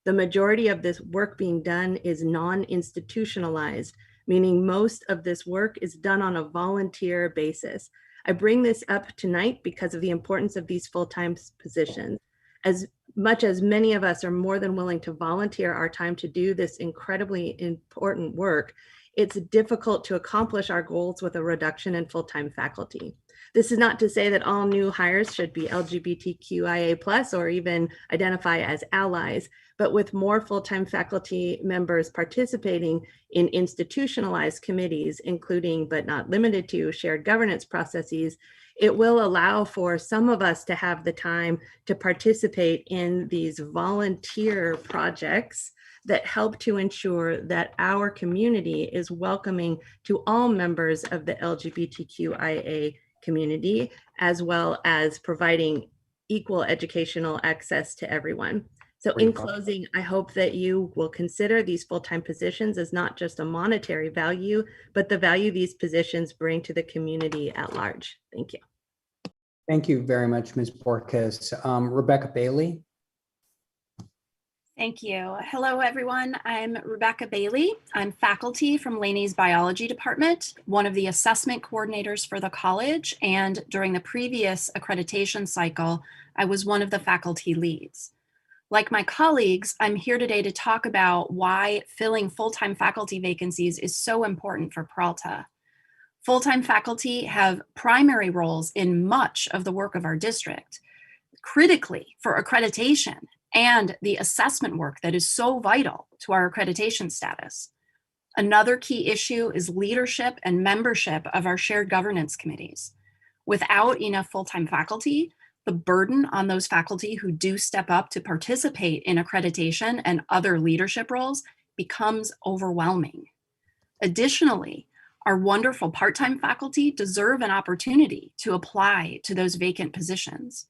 The majority of this work being done is non-institutionalized, meaning most of this work is done on a volunteer basis. I bring this up tonight because of the importance of these full-time positions. As much as many of us are more than willing to volunteer our time to do this incredibly important work, it's difficult to accomplish our goals with a reduction in full-time faculty. This is not to say that all new hires should be LGBTQIA+ or even identify as allies, but with more full-time faculty members participating in institutionalized committees, including but not limited to shared governance processes, it will allow for some of us to have the time to participate in these volunteer projects that help to ensure that our community is welcoming to all members of the LGBTQIA community, as well as providing equal educational access to everyone. So Great in thought. closing, I hope that you will consider these full-time positions as not just a monetary value, but the value these positions bring to the community at large. Thank you. Thank you very much, Ms. Borges. Rebecca Bailey. Thank you. Hello, everyone. I'm Rebecca Bailey. I'm faculty from Laney's biology department, one of the assessment coordinators for the college, and during the previous accreditation cycle, I was one of the faculty leads. Like my colleagues, I'm here today to talk about why filling full-time faculty vacancies is so important for Peralta. Full-time faculty have primary roles in much of the work of our district, critically for accreditation and the assessment work that is so vital to our accreditation status. Another key issue is leadership and membership of our shared governance committees. Without enough full-time faculty, the burden on those faculty who do step up to participate in accreditation and other leadership roles becomes overwhelming. Additionally, our wonderful part-time faculty deserve an opportunity to apply to those vacant positions.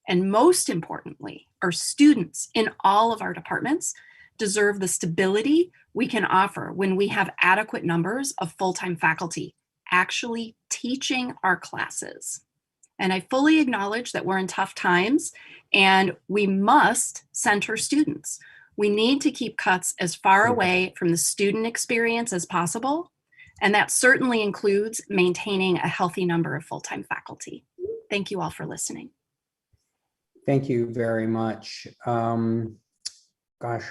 And most importantly, our students in all of our departments deserve the stability we can offer when we have adequate numbers of full-time faculty actually teaching our classes. And I fully acknowledge that we're in tough times and we must center students. We need to keep cuts as far away from the student experience as possible. And that certainly includes maintaining a healthy number of full-time faculty. Thank you all for listening. Thank you very much. Gosh,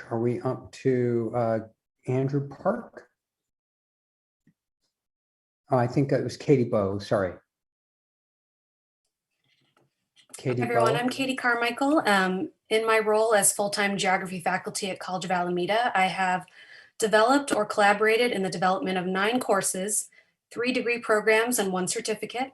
are we up to Andrew Park? Oh, I think it was Katie Bowe, sorry. Katie Hi everyone, Bowe. I'm Katie Carmichael. In my role as full-time geography faculty at College of Alameda, I have developed or collaborated in the development of 9 courses, 3 degree programs, and 1 certificate.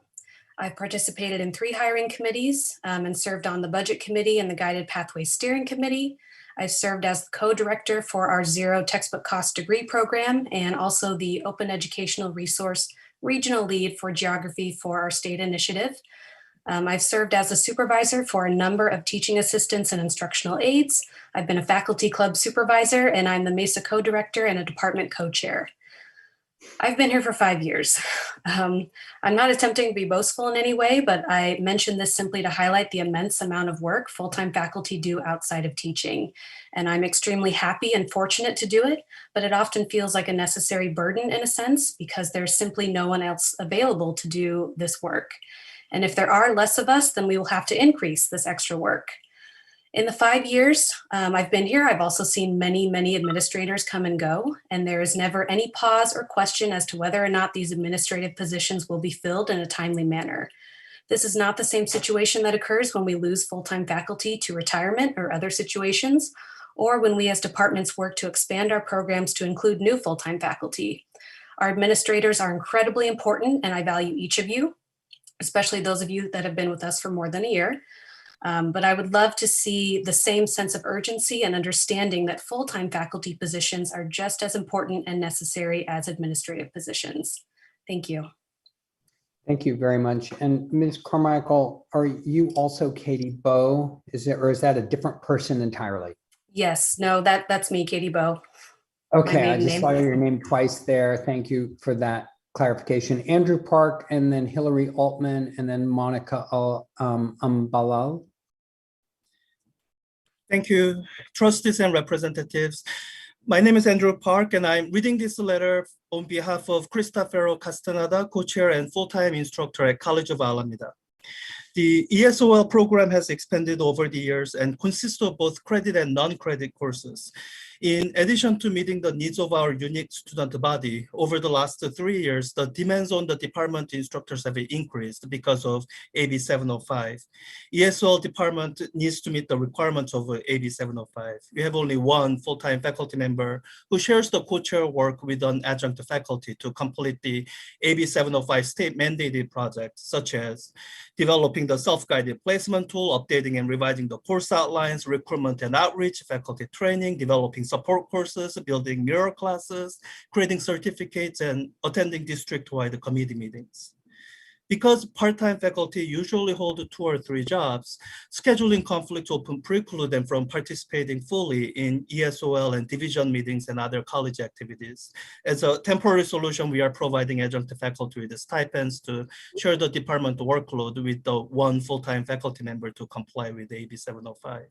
I've participated in 3 hiring committees and served on the budget committee and the guided pathways steering committee. I've served as the co-director for our 0 textbook cost degree program and also the open educational resource regional lead for geography for our state initiative. I've served as a supervisor for a number of teaching assistants and instructional aides. I've been a faculty club supervisor, and I'm the MESA co-director and a department co-chair. I've been here for 5 years. I'm not attempting to be boastful in any way, but I mention this simply to highlight the immense amount of work full-time faculty do outside of teaching. And I'm extremely happy and fortunate to do it, but it often feels like a necessary burden in a sense because there's simply no one else available to do this work. And if there are less of us, then we will have to increase this extra work. In the 5 years I've been here, I've also seen many, many administrators come and go, and there is never any pause or question as to whether or not these administrative positions will be filled in a timely manner. This is not the same situation that occurs when we lose full-time faculty to retirement or other situations, or when we as departments work to expand our programs to include new full-time faculty. Our administrators are incredibly important, and I value each of you, especially those of you that have been with us for more than a year. But I would love to see the same sense of urgency and understanding that full-time faculty positions are just as important and necessary as administrative positions. Thank you. Thank you very much. And Ms. Carmichael, are you also Katie Bowe? Or is that a different person entirely? Yes, no, that's me, Katie Bowe. Okay, I just saw your name twice there. Thank you for that clarification. Andrew Park, and then Hillary Altman, and then Monica Umbalal. Thank you, trustees and representatives. My name is Andrew Park, and I'm reading this letter on behalf of Cristofero Castaneda, co-chair and full-time instructor at College of Alameda. The ESOL program has expanded over the years and consists of both credit and non-credit courses. In addition to meeting the needs of our unique student body, over the last 3 years, the demands on the department instructors have increased because of AB 705. ESOL department needs to meet the requirements of AB 705. We have only 1 full-time faculty member who shares the co-chair work with an adjunct faculty to complete the AB 705 state mandated projects, such as developing the self-guided placement tool, updating and revising the course outlines, recruitment and outreach, faculty training, developing support courses, building mirror classes, creating certificates, and attending district-wide committee meetings. Because part-time faculty usually hold 2 or 3 jobs, scheduling conflicts often preclude them from participating fully in ESOL and division meetings and other college activities. As a temporary solution, we are providing adjunct faculty with stipends to share the department workload with the 1 full-time faculty member to comply with AB 705.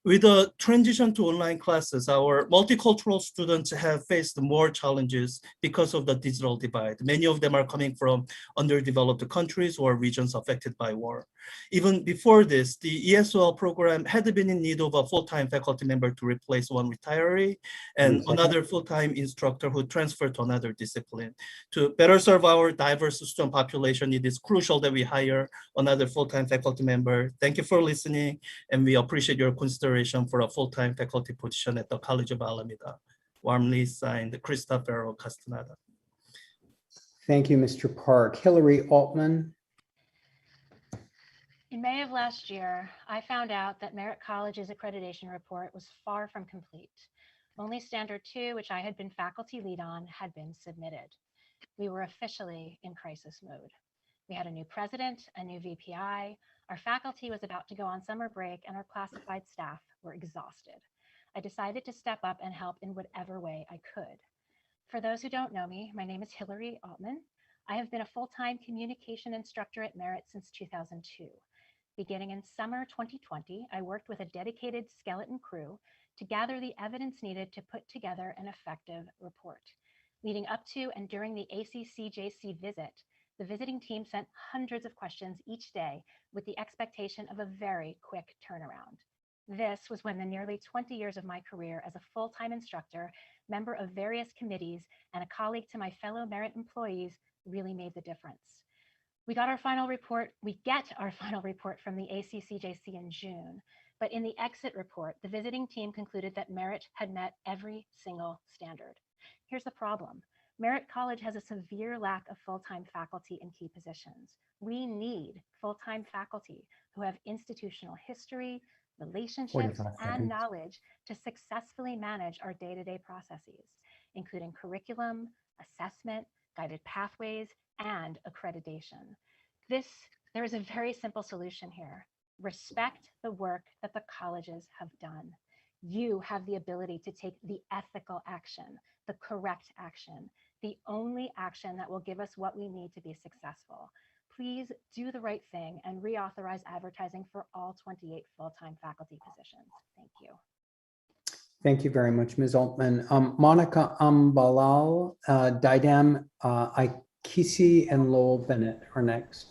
With the transition to online classes, our multicultural students have faced more challenges because of the digital divide. Many of them are coming from underdeveloped countries or regions affected by war. Even before this, the ESOL program had been in need of a full-time faculty member to replace one retiree and another full-time instructor who transferred to another discipline. To better serve our diverse student population, it is crucial that we hire another full-time faculty member. Thank you for listening, and we appreciate your consideration for a full-time faculty position at the College of Alameda. Warmly signed, Krista Ferro-Castaneda. Thank you, Mr. Park. Hillary Altman. In May of last year, I found out that Merritt College's accreditation report was far from complete. Only Standard 2, which I had been faculty lead on, had been submitted. We were officially in crisis mode. We had a new president, a new VPI. Our faculty was about to go on summer break, and our classified staff were exhausted. I decided to step up and help in whatever way I could. For those who don't know me, my name is Hillary Altman. I have been a full-time communication instructor at Merritt since 2002. Beginning in summer 2020, I worked with a dedicated skeleton crew to gather the evidence needed to put together an effective report. Leading up to and during the ACCJC visit, the visiting team sent hundreds of questions each day with the expectation of a very quick turnaround. This was when the nearly 20 years of my career as a full-time instructor, member of various committees, and a colleague to my fellow Merritt employees really made the difference. We get our final report from the ACCJC in June, but in the exit report, the visiting team concluded that Merritt had met every single standard. Here's the problem. Merritt College has a severe lack of full-time faculty in key positions. We need full-time faculty who have institutional history, relationships, and knowledge to successfully manage our day-to-day processes, including curriculum, assessment, guided pathways, and accreditation. There is a very simple solution here. Respect the work that the colleges have done. You have the ability to take the ethical action, the correct action, the only action that will give us what we need to be successful. Please do the right thing and reauthorize advertising for all 28 full-time faculty positions. Thank you. Thank you very much, Ms. Altman. Monica Ambalal, Didem Aikisi, and Lowell Bennett are next.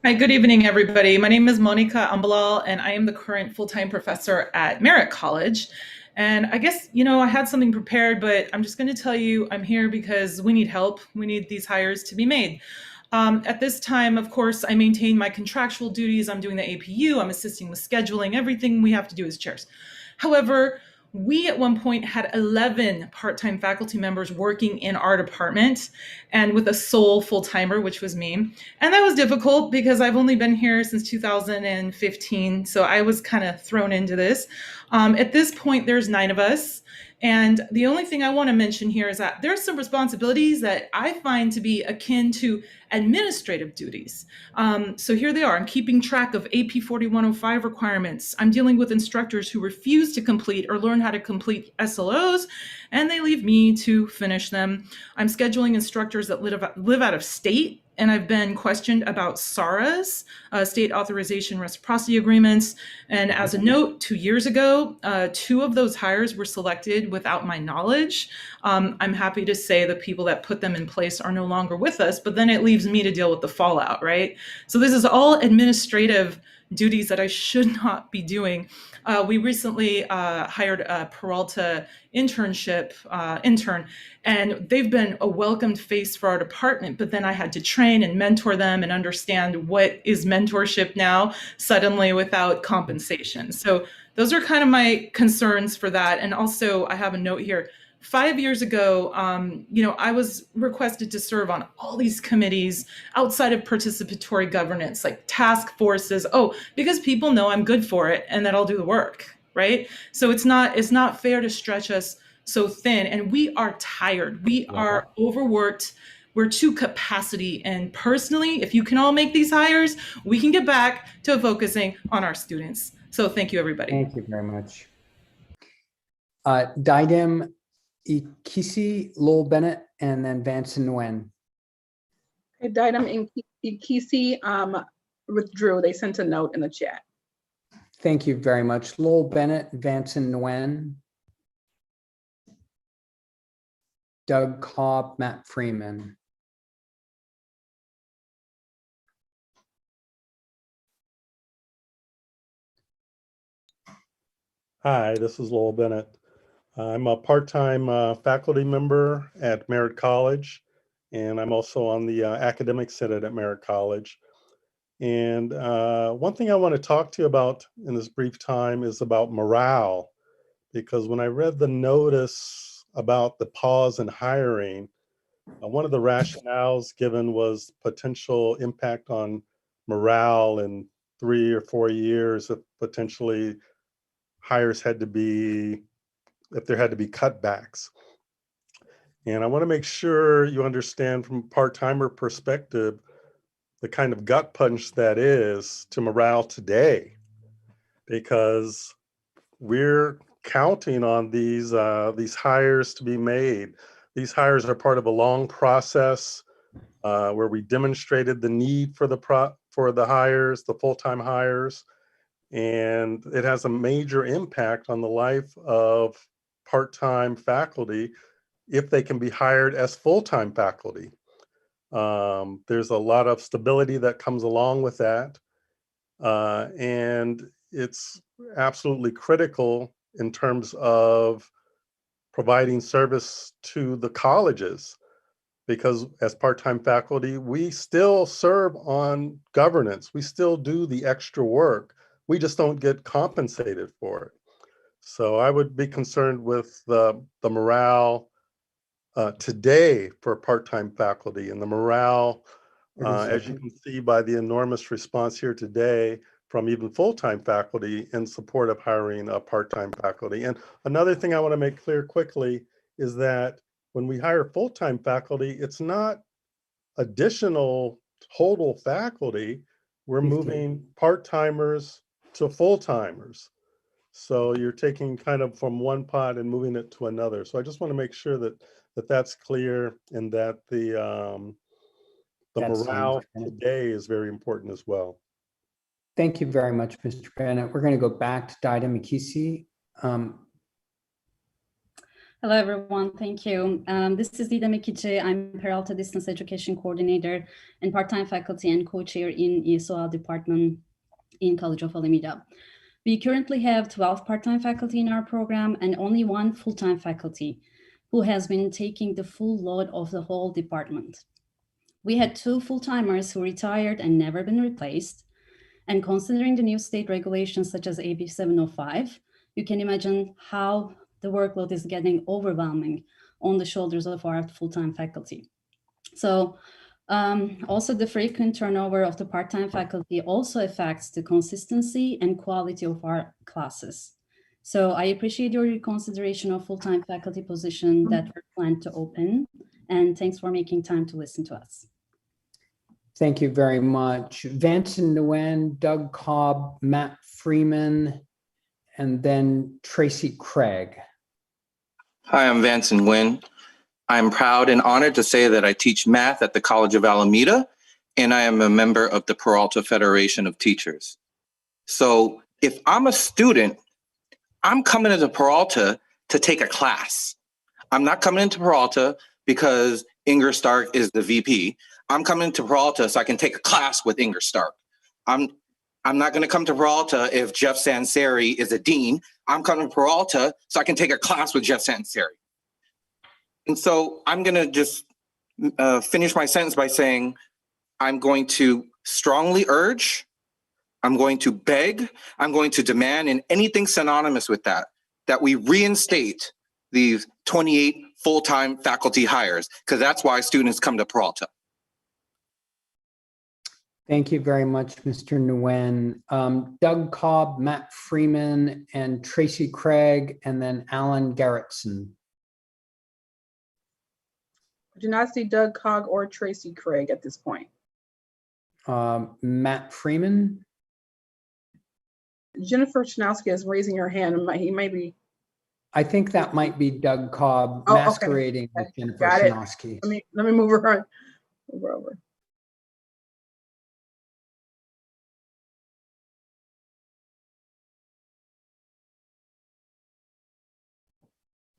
Hi, good evening, everybody. My name is Monica Ambalal, and I am the current full-time professor at Merritt College. And I guess, I had something prepared, but I'm just going to tell you I'm here because we need help. We need these hires to be made. At this time, of course, I maintain my contractual duties. I'm doing the APU. I'm assisting with scheduling. Everything we have to do as chairs. However, we at one point had 11 part-time faculty members working in our department and with a sole full-timer, which was me. And that was difficult because I've only been here since 2015. So I was kind of thrown into this. At this point, there's 9 of us. And the only thing I want to mention here is that there's some responsibilities that I find to be akin to administrative duties. So here they are. I'm keeping track of AP 4105 requirements. I'm dealing with instructors who refuse to complete or learn how to complete SLOs, and they leave me to finish them. I'm scheduling instructors that live out of state, and I've been questioned about SARAs, state authorization reciprocity agreements. And as a note, 2 years ago, 2 of those hires were selected without my knowledge. I'm happy to say the people that put them in place are no longer with us, but then it leaves me to deal with the fallout, right? So this is all administrative duties that I should not be doing. We recently hired a Peralta intern, and they've been a welcomed face for our department, but then I had to train and mentor them and understand what is mentorship now suddenly without compensation. So those are kind of my concerns for that. And also I have a note here. 5 years ago, I was requested to serve on all these committees outside of participatory governance, like task forces. Because people know I'm good for it and that I'll do the work, right? So it's not fair to stretch us so thin, and we are tired. We are overworked. we're to capacity. And personally, if you can all make these hires, we can get back to focusing on our students. So thank you, everybody. Thank you very much. Didem Ikisi, Lowell Bennett, and then Vance Nguyen. Okay, Didem Ikisi withdrew. They sent a note in the chat. Thank you very much. Lowell Bennett, Vance Nguyen. Doug Cobb, Matt Freeman. Hi, this is Lowell Bennett. I'm a part-time faculty member at Merritt College, and I'm also on the academic senate at Merritt College. And one thing I want to talk to you about in this brief time is about morale, because when I read the notice about the pause in hiring, one of the rationales given was potential impact on morale in 3 or 4 years if potentially hires had to be, if there had to be cutbacks. And I want to make sure you understand from a part-timer perspective the kind of gut punch that is to morale today, because we're counting on these hires to be made. These hires are part of a long process where we demonstrated the need for the hires, the full-time hires, and it has a major impact on the life of part-time faculty if they can be hired as full-time faculty. There's a lot of stability that comes along with that, and it's absolutely critical in terms of providing service to the colleges, because as part-time faculty, we still serve on governance. We still do the extra work. We just don't get compensated for it. So I would be concerned with the morale today for part-time faculty, and the morale, as you can see by the enormous response here today from even full-time faculty in support of hiring a part-time faculty. And another thing I want to make clear quickly is that when we hire full-time faculty, it's not additional total faculty. We're moving part-timers to full-timers. So you're taking kind of from one pot and moving it to another. So I just want to make sure that that's clear, and that the morale today is very important as well. Thank you very much, Mr. Bennett. We're going to go back to Didem Ikisi. Hello, everyone. Thank you. This is Didem Ikisi. I'm Peralta Distance Education Coordinator and part-time faculty and co-chair in ESOL department in College of Alameda. We currently have 12 part-time faculty in our program and only 1 full-time faculty who has been taking the full load of the whole department. We had 2 full-timers who retired and never been replaced. And considering the new state regulations such as AB 705, you can imagine how the workload is getting overwhelming on the shoulders of our full-time faculty. So also the frequent turnover of the part-time faculty also affects the consistency and quality of our classes. So I appreciate your consideration of full-time faculty position that we're planned to open, and thanks for making time to listen to us. Thank you very much. Vance Nguyen, Doug Cobb, Matt Freeman, and then Tracy Craig. Hi, I'm Vance Nguyen. I'm proud and honored to say that I teach math at the College of Alameda, and I am a member of the Peralta Federation of Teachers. So if I'm a student, I'm coming into Peralta to take a class. I'm not coming into Peralta because Inger Stark is the VP. I'm coming to Peralta so I can take a class with Inger Stark. I'm not going to come to Peralta if Jeff Sanseri is a dean. I'm coming to Peralta so I can take a class with Jeff Sanseri. And so I'm going to just finish my sentence by saying I'm going to strongly urge, I'm going to beg, I'm going to demand, and anything synonymous with that, that we reinstate these 28 full-time faculty hires, because that's why students come to Peralta. Thank you very much, Mr. Nguyen. Doug Cobb, Matt Freeman, and Tracy Craig, and then Alan Garrettson. I do not see Doug Cog or Tracy Craig at this point. Matt Freeman. Jennifer Schnowski is raising her hand. He may be. I think that might be Doug Cobb Oh, okay. masquerading as Jennifer Got it. Schnowski. Let me move her over.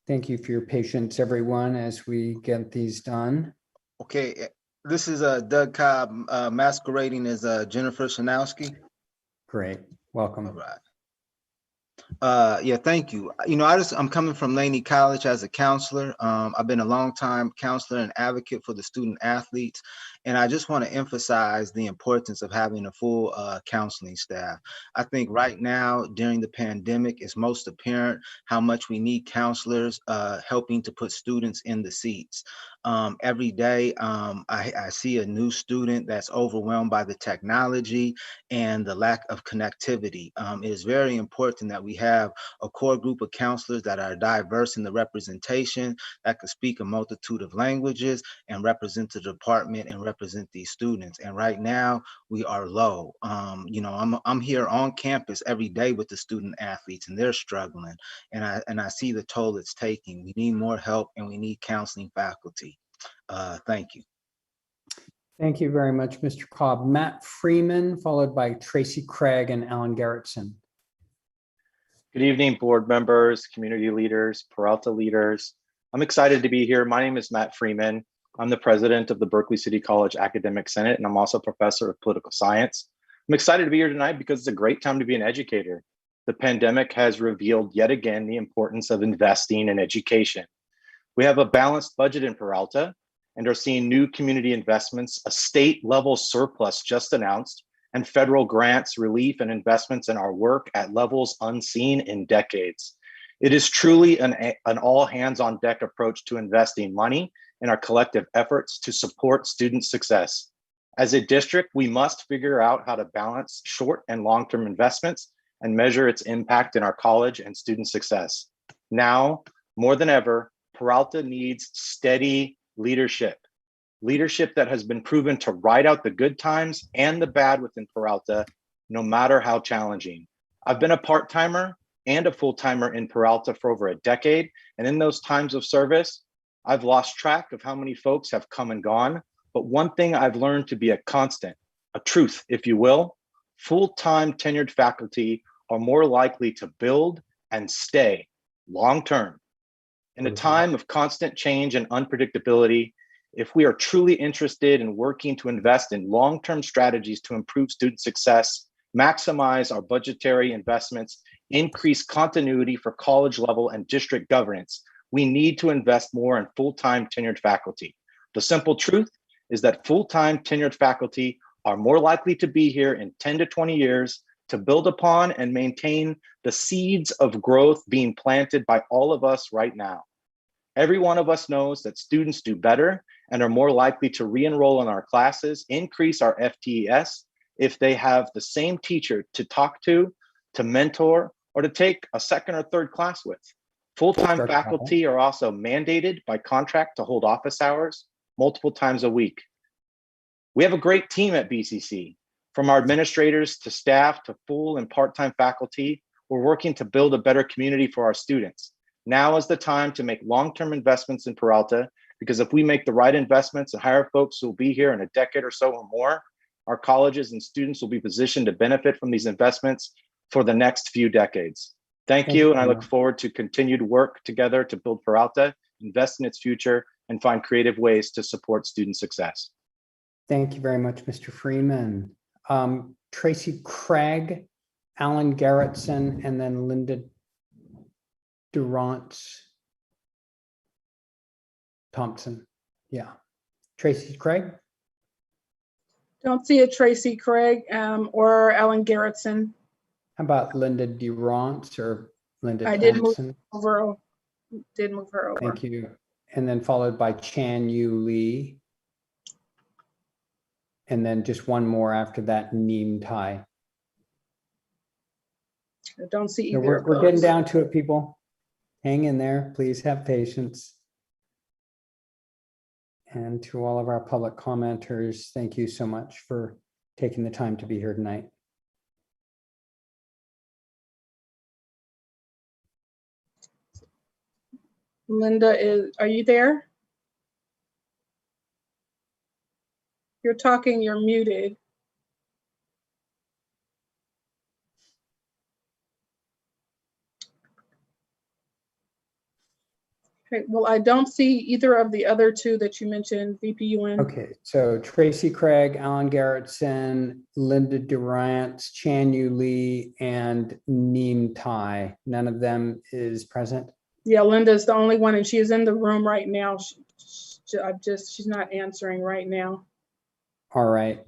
Thank you for your patience, everyone, as we get these done. Okay, this is Doug Cobb masquerading as Jennifer Schnowski. Great, welcome. All right. Yeah, thank you. You know, I'm coming from Laney College as a counselor. I've been a long time counselor and advocate for the student athletes. And I just want to emphasize the importance of having a full counseling staff. I think right now during the pandemic, it's most apparent how much we need counselors helping to put students in the seats. Every day, I see a new student that's overwhelmed by the technology and the lack of connectivity. It is very important that we have a core group of counselors that are diverse in the representation, that could speak a multitude of languages and represent the department and represent these students. And right now we are low. You know, I'm here on campus every day with the student athletes, and they're struggling. And I see the toll it's taking. We need more help, and we need counseling faculty. Thank you. Thank you very much, Mr. Cobb. Matt Freeman, followed by Tracy Craig and Alan Garrettson. Good evening, board members, community leaders, Peralta leaders. I'm excited to be here. My name is Matt Freeman. I'm the president of the Berkeley City College Academic Senate, and I'm also a professor of political science. I'm excited to be here tonight because it's a great time to be an educator. The pandemic has revealed yet again the importance of investing in education. We have a balanced budget in Peralta and are seeing new community investments, a state level surplus just announced, and federal grants, relief, and investments in our work at levels unseen in decades. It is truly an all hands on deck approach to investing money in our collective efforts to support student success. As a district, we must figure out how to balance short and long-term investments and measure its impact in our college and student success. Now, more than ever, Peralta needs steady leadership that has been proven to ride out the good times and the bad within Peralta, no matter how challenging. I've been a part-timer and a full-timer in Peralta for over a decade, and in those times of service, I've lost track of how many folks have come and gone, but one thing I've learned to be a constant, a truth, if you will, full-time tenured faculty are more likely to build and stay long-term. In a time of constant change and unpredictability, if we are truly interested in working to invest in long-term strategies to improve student success, maximize our budgetary investments, increase continuity for college level and district governance, we need to invest more in full-time tenured faculty. The simple truth is that full-time tenured faculty are more likely to be here in 10 to 20 years to build upon and maintain the seeds of growth being planted by all of us right now. Every one of us knows that students do better and are more likely to re-enroll in our classes, increase our FTES, if they have the same teacher to talk to mentor, or to take a second or third class with. Full-time faculty are also mandated by contract to hold office hours multiple times a week. We have a great team at BCC. From our administrators to staff to full and part-time faculty, we're working to build a better community for our students. Now is the time to make long-term investments in Peralta, because if we make the right investments and hire folks who will be here in a decade or so or more, our colleges and students will be positioned to benefit from these investments for the next few decades. Thank you, and I look forward to continued work together to build Peralta, invest in its future, and find creative ways to support student success. Thank you very much, Mr. Freeman. Tracy Craig, Alan Garrettson, and then Linda Durant Thompson. Yeah. Tracy Craig? Don't see a Tracy Craig or Alan Garrettson. How about Linda Durant or Linda I Thompson? did move her over. Thank you. And then followed by Chan Yu Lee. And then just one more after that, Neem Tai. I don't see No, either. we're getting down to it, people. Hang in there. Please have patience. And to all of our public commenters, thank you so much for taking the time to be here tonight. Linda, are you there? You're talking, you're muted. Okay, well, I don't see either of the other two that you mentioned, VPUN. Okay, so Tracy Craig, Alan Garrettson, Linda Durant, Chan Yu Lee, and Neem Tai. None of them is present? Yeah, Linda's the only one, and she is in the room right now. She's not answering right now. All right.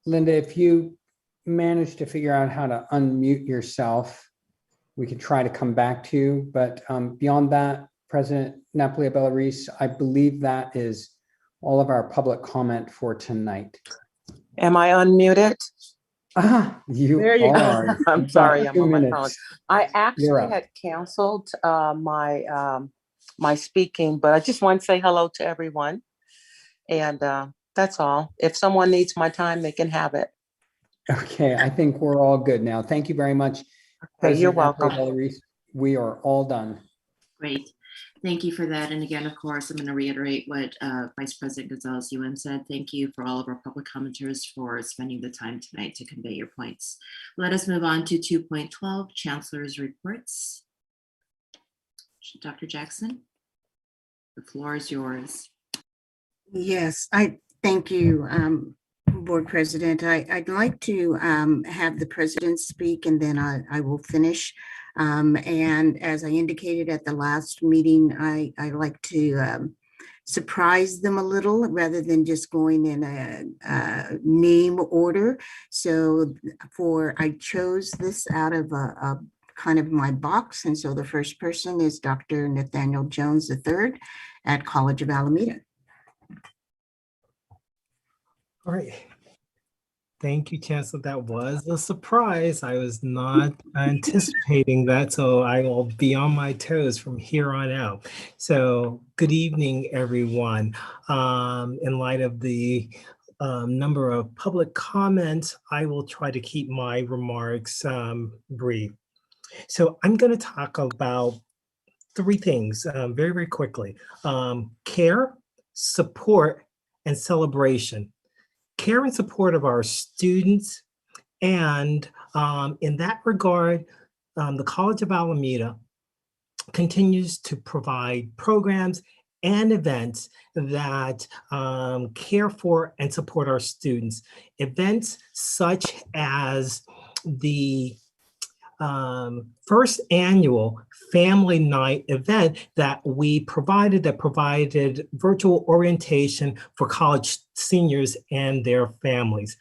Linda, if you manage to figure out how to unmute yourself, we could try to come back to you. But beyond that, President Napoli-Bellarice, I believe that is all of our public comment for tonight. Am I unmuted? There you are. go. I'm sorry, I'm on my phone. minutes. I actually had canceled my speaking, but I just want to say hello to everyone. And that's all. If someone needs my time, they can have it. Okay, I think we're all good now. Thank you very much. Okay, you're welcome. We are all done. Great. Thank you for that. And again, of course, I'm going to reiterate what Vice President Gonzalez-UN said. Thank you for all of our public commenters for spending the time tonight to convey your points. Let us move on to 2.12, Chancellor's reports. Dr. Jackson, the floor is yours. Yes, I thank you, Board President. I'd like to have the President speak, and then I will finish. And as I indicated at the last meeting, I like to surprise them a little rather than just going in a name order. So I chose this out of a kind of my box. And so the first person is Dr. Nathaniel Jones III at College of Alameda. All right. Thank you, Chancellor. That was a surprise. I was not anticipating that, so I will be on my toes from here on out. So good evening, everyone. In light of the number of public comments, I will try to keep my remarks brief. So I'm going to talk about three things very, very quickly. Care, support, and celebration. Care and support of our students. And in that regard, the College of Alameda continues to provide programs and events that care for and support our students. Events such as the first annual family night event that provided virtual orientation for college seniors and their families.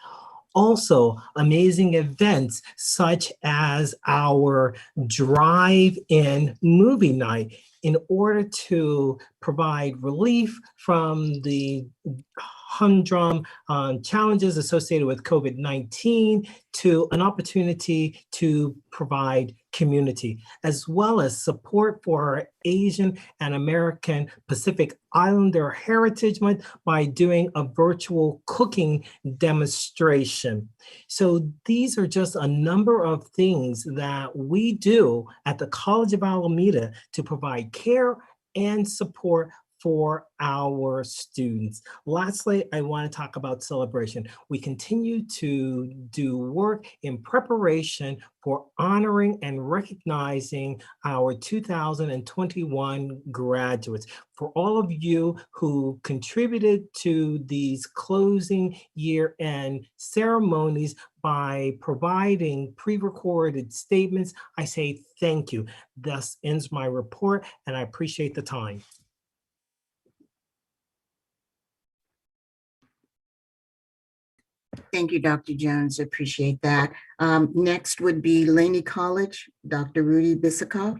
Also, amazing events such as our drive-in movie night in order to provide relief from the humdrum challenges associated with COVID-19 to an opportunity to provide community, as well as support for our Asian and American Pacific Islander Heritage Month by doing a virtual cooking demonstration. So these are just a number of things that we do at the College of Alameda to provide care and support for our students. Lastly, I want to talk about celebration. We continue to do work in preparation for honoring and recognizing our 2021 graduates. For all of you who contributed to these closing year-end ceremonies by providing pre-recorded statements, I say thank you. Thus ends my report, and I appreciate the time. Thank you, Dr. Jones. Appreciate that. Next would be Laney College, Dr. Rudy Bissakoff.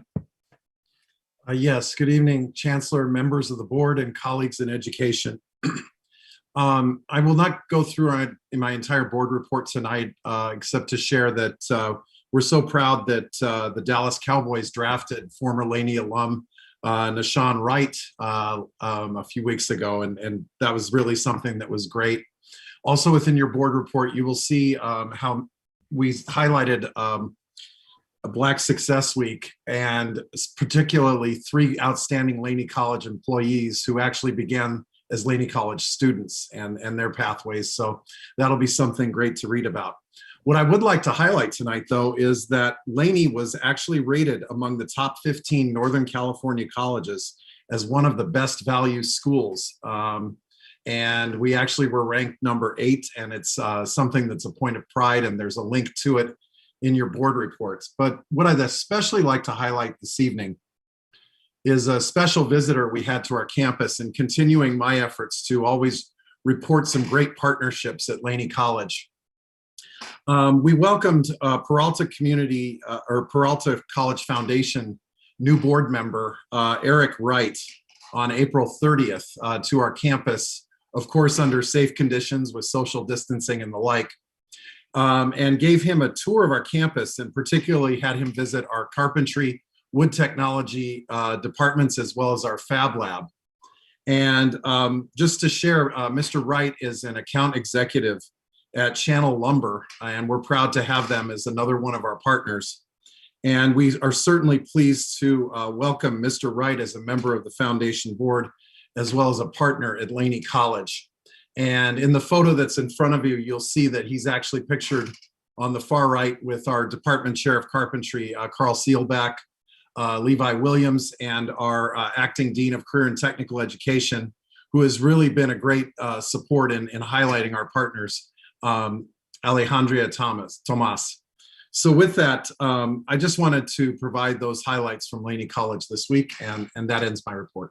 Yes, good evening, Chancellor, members of the board, and colleagues in education. I will not go through in my entire board report tonight, except to share that we're so proud that the Dallas Cowboys drafted former Laney alum Nashawn Wright a few weeks ago, and that was really something that was great. Also within your board report, you will see how we highlighted a Black Success Week, and particularly 3 outstanding Laney College employees who actually began as Laney College students and their pathways. So that'll be something great to read about. What I would like to highlight tonight, though, is that Laney was actually rated among the top 15 Northern California colleges as one of the best value schools. And we actually were ranked number 8, and it's something that's a point of pride, and there's a link to it in your board reports. But what I'd especially like to highlight this evening is a special visitor we had to our campus, and continuing my efforts to always report some great partnerships at Laney College. We welcomed Peralta Community or Peralta College Foundation new board member, Eric Wright, on April 30th to our campus, of course, under safe conditions with social distancing and the like, and gave him a tour of our campus, and particularly had him visit our carpentry, wood technology departments, as well as our fab lab. And just to share, Mr. Wright is an account executive at Channel Lumber, and we're proud to have them as another one of our partners. And we are certainly pleased to welcome Mr. Wright as a member of the foundation board, as well as a partner at Laney College. And in the photo that's in front of you, you'll see that he's actually pictured on the far right with our department chair of carpentry, Carl Seelbach, Levi Williams, and our acting dean of career and technical education, who has really been a great support in highlighting our partners, Alejandria Tomas. So with that, I just wanted to provide those highlights from Laney College this week, and that ends my report.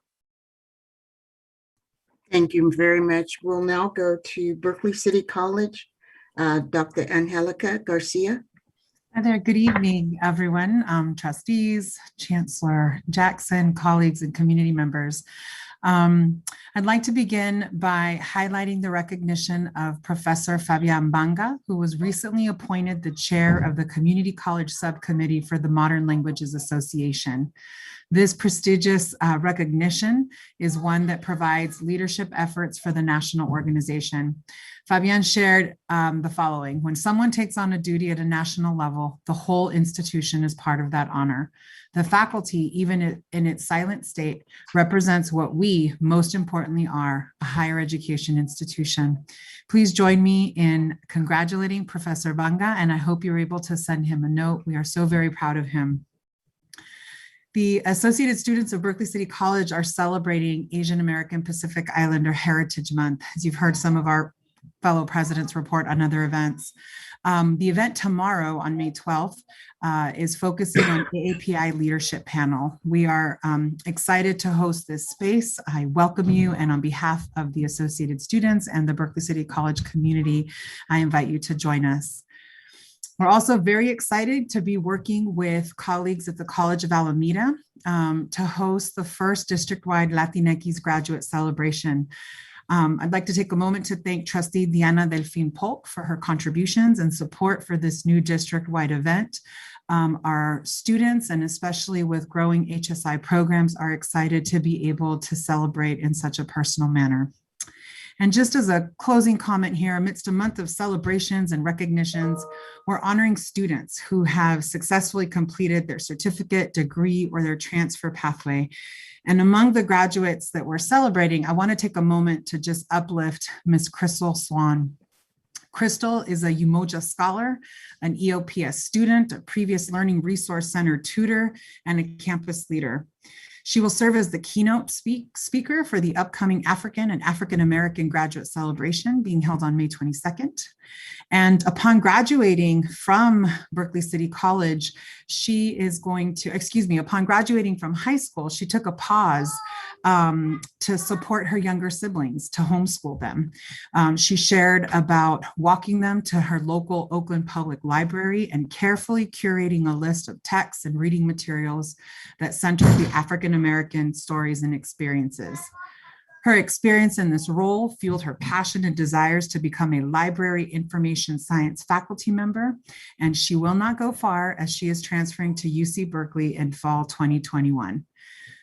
Thank you very much. We'll now go to Berkeley City College, Dr. Angelica Garcia. Hi there. Good evening, everyone. Trustees, Chancellor Jackson, colleagues, and community members. I'd like to begin by highlighting the recognition of Professor Fabian Banga, who was recently appointed the chair of the Community College Subcommittee for the Modern Languages Association. This prestigious recognition is one that provides leadership efforts for the national organization. Fabian shared the following: when someone takes on a duty at a national level, the whole institution is part of that honor. The faculty, even in its silent state, represents what we most importantly are, a higher education institution. Please join me in congratulating Professor Banga, and I hope you're able to send him a note. We are so very proud of him. The Associated Students of Berkeley City College are celebrating Asian American Pacific Islander Heritage Month, as you've heard some of our fellow presidents report on other events. The event tomorrow on May 12th is focusing on the API Leadership Panel. We are excited to host this space. I welcome you, and on behalf of the Associated Students and the Berkeley City College community, I invite you to join us. We're also very excited to be working with colleagues at the College of Alameda to host the first district-wide Latinx graduate celebration. I'd like to take a moment to thank Trustee Diana Delfin Polk for her contributions and support for this new district-wide event. Our students, and especially with growing HSI programs, are excited to be able to celebrate in such a personal manner. And just as a closing comment here, amidst a month of celebrations and recognitions, we're honoring students who have successfully completed their certificate, degree, or their transfer pathway. And among the graduates that we're celebrating, I want to take a moment to just uplift Ms. Crystal Swan. Crystal is a Umoja Scholar, an EOPS student, a previous Learning Resource Center tutor, and a campus leader. She will serve as the keynote speaker for the upcoming African and African American graduate celebration being held on May 22nd. And upon graduating from Berkeley City College, she is going to, upon graduating from high school, she took a pause to support her younger siblings, to homeschool them. She shared about walking them to her local Oakland Public Library and carefully curating a list of texts and reading materials that centered the African American stories and experiences. Her experience in this role fueled her passion and desires to become a library information science faculty member, and she will not go far as she is transferring to UC Berkeley in fall 2021.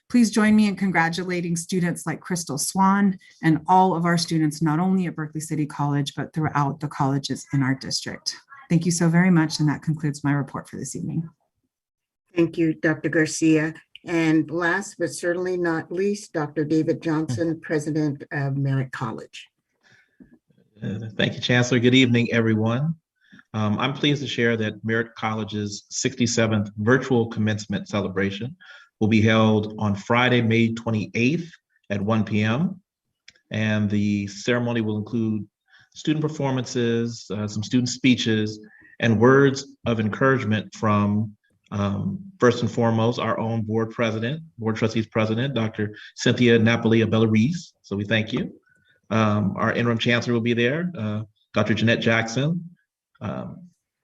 Please join me in congratulating students like Crystal Swan and all of our students, not only at Berkeley City College, but throughout the colleges in our district. Thank you so very much, and that concludes my report for this evening. Thank you, Dr. Garcia. And last but certainly not least, Dr. David Johnson, President of Merritt College. Thank you, Chancellor. Good evening, everyone. I'm pleased to share that Merritt College's 67th virtual commencement celebration will be held on Friday, May 28th at 1 p.m. And the ceremony will include student performances, some student speeches, and words of encouragement from, first and foremost, our own board trustees president, Dr. Cynthia Napoli-Abella-Reese. So we thank you. Our interim chancellor will be there, Dr. Jeanette Jackson,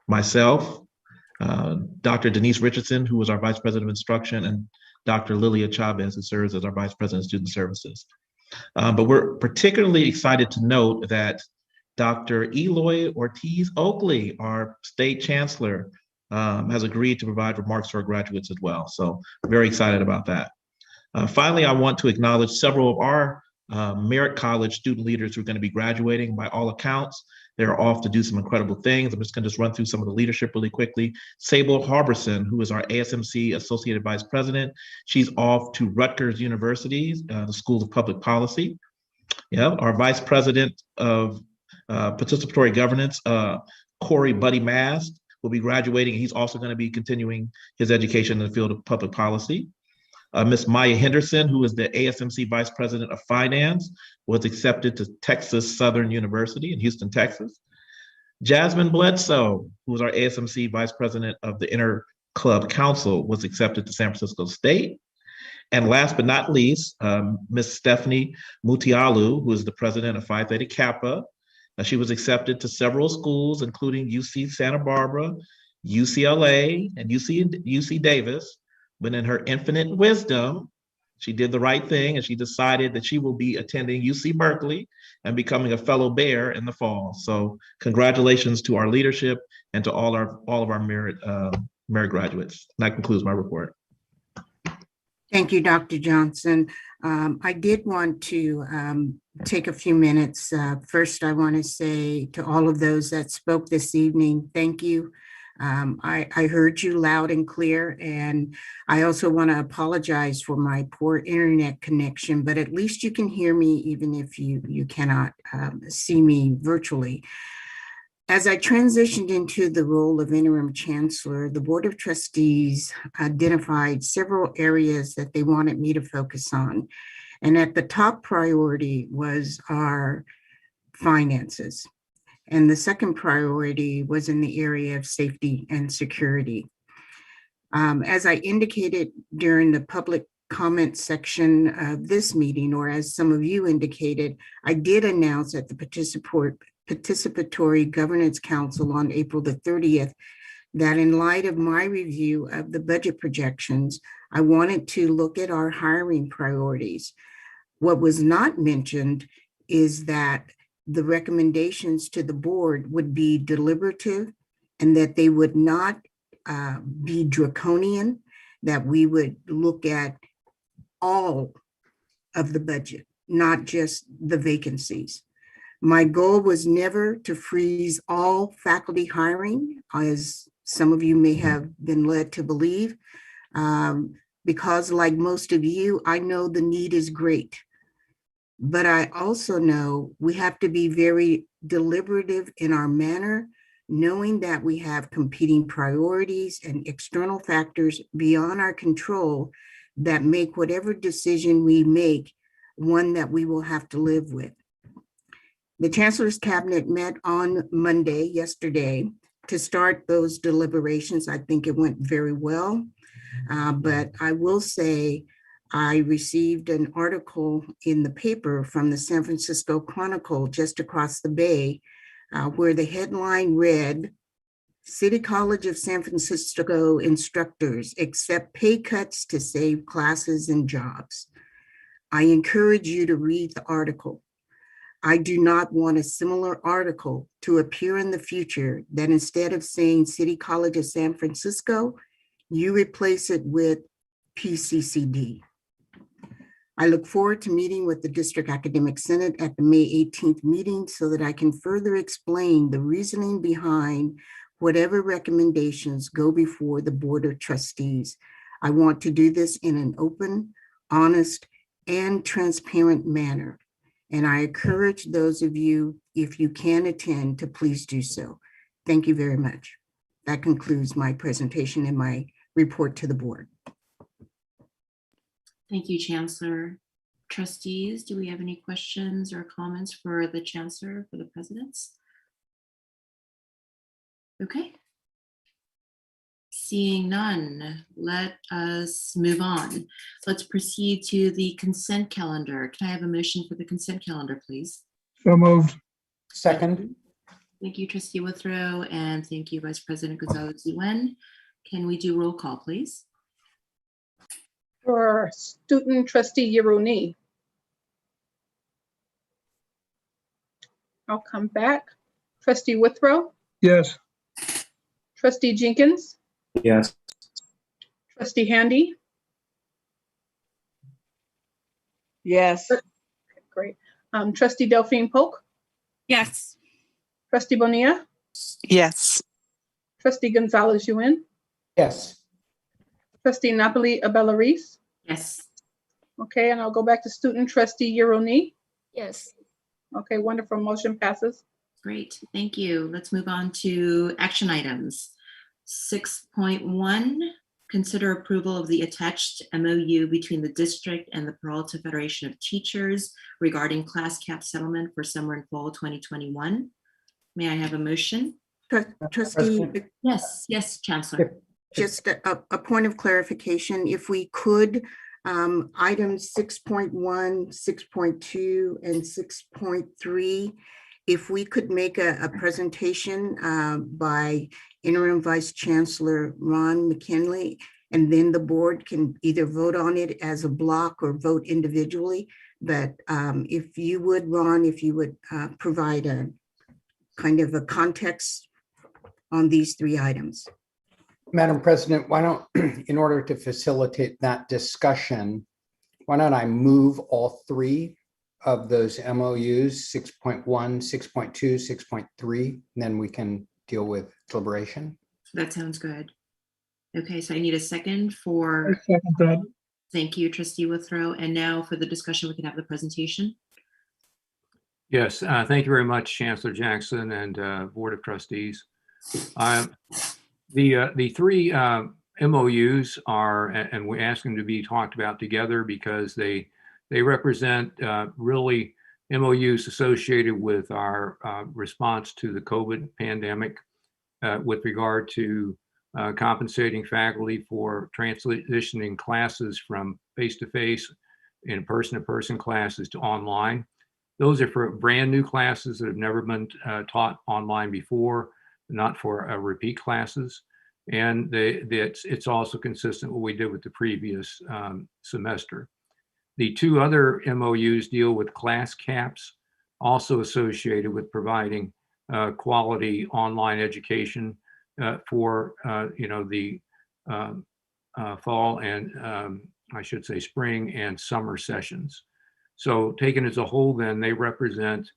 myself, Dr. Denise Richardson, who is our Vice President of Instruction, and Dr. Lilia Chavez, who serves as our Vice President of Student Services. But we're particularly excited to note that Dr. Eloy Ortiz Oakley, our state chancellor, has agreed to provide remarks to our graduates as well. So very excited about that. Finally, I want to acknowledge several of our Merritt College student leaders who are going to be graduating. By all accounts, they're off to do some incredible things. I'm just going to run through some of the leadership really quickly. Sable Harbison, who is our ASMC Associate Vice President. She's off to Rutgers University, the School of Public Policy. Yeah, our Vice President of Participatory Governance, Corey Buddy Mast, will be graduating. He's also going to be continuing his education in the field of public policy. Ms. Maya Henderson, who is the ASMC Vice President of Finance, was accepted to Texas Southern University in Houston, Texas. Jasmine Bledsoe, who is our ASMC Vice President of the Inter Club Council, was accepted to San Francisco State. And last but not least, Ms. Stephanie Mutialu, who is the President of Phi Theta Kappa. She was accepted to several schools, including UC Santa Barbara, UCLA, and UC Davis. But in her infinite wisdom, she did the right thing and she decided that she will be attending UC Berkeley and becoming a fellow Bear in the fall. So congratulations to our leadership and to all of our Merritt graduates. And that concludes my report. Thank you, Dr. Johnson. I did want to take a few minutes. First, I want to say to all of those that spoke this evening, thank you. I heard you loud and clear, and I also want to apologize for my poor internet connection, but at least you can hear me even if you cannot see me virtually. As I transitioned into the role of interim chancellor, the Board of Trustees identified several areas that they wanted me to focus on. And at the top priority was our finances. And the second priority was in the area of safety and security. As I indicated during the public comment section of this meeting, or as some of you indicated, I did announce at the Participatory Governance Council on April the 30th that in light of my review of the budget projections, I wanted to look at our hiring priorities. What was not mentioned is that the recommendations to the board would be deliberative and that they would not be draconian, that we would look at all of the budget, not just the vacancies. My goal was never to freeze all faculty hiring, as some of you may have been led to believe, because like most of you, I know the need is great. But I also know we have to be very deliberative in our manner, knowing that we have competing priorities and external factors beyond our control that make whatever decision we make one that we will have to live with. The Chancellor's Cabinet met on Monday, yesterday, to start those deliberations. I think it went very well, but I will say I received an article in the paper from the San Francisco Chronicle just across the bay, where the headline read, City College of San Francisco instructors accept pay cuts to save classes and jobs. I encourage you to read the article. I do not want a similar article to appear in the future that instead of saying City College of San Francisco, you replace it with PCCD. I look forward to meeting with the District Academic Senate at the May 18th meeting so that I can further explain the reasoning behind whatever recommendations go before the Board of Trustees. I want to do this in an open, honest, and transparent manner. And I encourage those of you, if you can attend, to please do so. Thank you very much. That concludes my presentation and my report to the board. Thank you, Chancellor. Trustees, do we have any questions or comments for the Chancellor, for the presidents? Okay. Seeing none, let us move on. Let's proceed to the consent calendar. Can I have a motion for the consent calendar, please? So moved. Second. Thank you, Trustee Withrow, and thank you, Vice President Gonzalez-Yuen. Can we do roll call, please? For student trustee Yeruni. I'll come back. Trustee Withrow. Yes. Trustee Jenkins. Yes. Trustee Handy. Yes. Okay, great. Trustee Delphine Polk. Yes. Trustee Bonilla. Yes. Trustee Gonzalez-Yuen. Yes. Trustee Napoli Abella-Reese. Yes. Okay, and I'll go back to student trustee Yeruni. Yes. Okay, wonderful. Motion passes. Great, thank you. Let's move on to action items. 6.1, consider approval of the attached MOU between the district and the Peralta Federation of Teachers regarding class cap settlement for summer and fall 2021. May I have a motion? Trustee. Yes, Chancellor. Just a point of clarification, if we could, items 6.1, 6.2, and 6.3, if we could make a presentation by Interim Vice Chancellor Ron McKinley, and then the board can either vote on it as a block or vote individually. But if you would, Ron, if you would provide a kind of a context on these three items. Madam President, why don't, in order to facilitate that discussion, why don't I move all three of those MOUs, 6.1, 6.2, 6.3, and then we can deal with deliberation? That sounds good. Okay, so I need a second for. I second that. Thank you, Trustee Withrow. And now for the discussion, we can have the presentation. Yes, thank you very much, Chancellor Jackson and Board of Trustees. The three MOUs are, and we ask them to be talked about together because they represent really MOUs associated with our response to the COVID pandemic with regard to compensating faculty for transitioning classes from face-to-face and person-to-person classes to online. Those are for brand new classes that have never been taught online before, not for repeat classes. And it's also consistent with what we did with the previous semester. The two other MOUs deal with class caps, also associated with providing quality online education for the fall and I should say spring and summer sessions. So taken as a whole, then they represent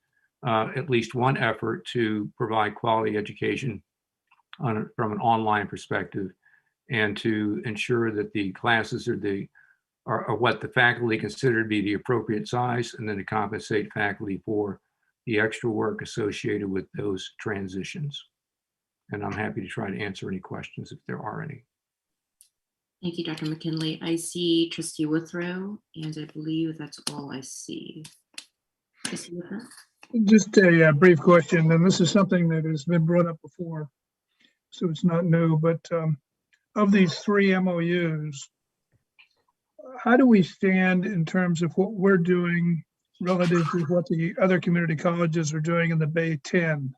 at least one effort to provide quality education from an online perspective, and to ensure that the classes are what the faculty consider to be the appropriate size, and then to compensate faculty for the extra work associated with those transitions. And I'm happy to try to answer any questions if there are any. Thank you, Dr. McKinley. I see Trustee Withrow, and I believe that's all I see. Trustee Withrow? Just a brief question, and this is something that has been brought up before, so it's not new, but of these three MOUs, how do we stand in terms of what we're doing relative to what the other community colleges are doing in the Bay 10?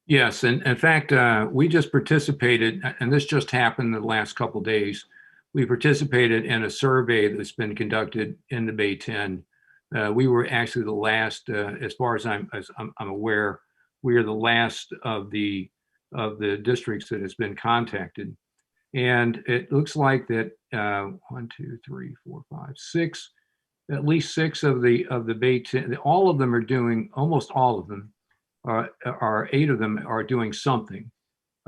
Yes, and in fact, we just participated, and this just happened in the last couple of days. We participated in a survey that's been conducted in the Bay 10. We were actually the last, as far as I'm aware, we are the last of the districts that has been contacted. And it looks like that 1, 2, 3, 4, 5, 6, at least 6 of the Bay 10, all of them are doing, almost all of them are 8 of them are doing something.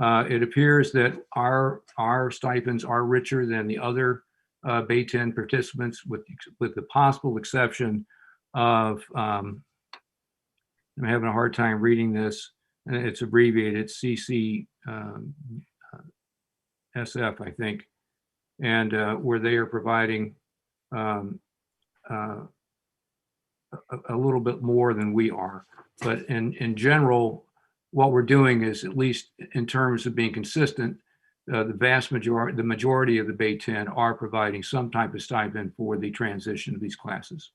It appears that our stipends are richer than the other Bay 10 participants, with the possible exception of, I'm having a hard time reading this, and it's abbreviated CC SF, I think, and where they are providing a little bit more than we are. But in general, what we're doing is, at least in terms of being consistent, the majority of the Bay 10 are providing some type of stipend for the transition of these classes.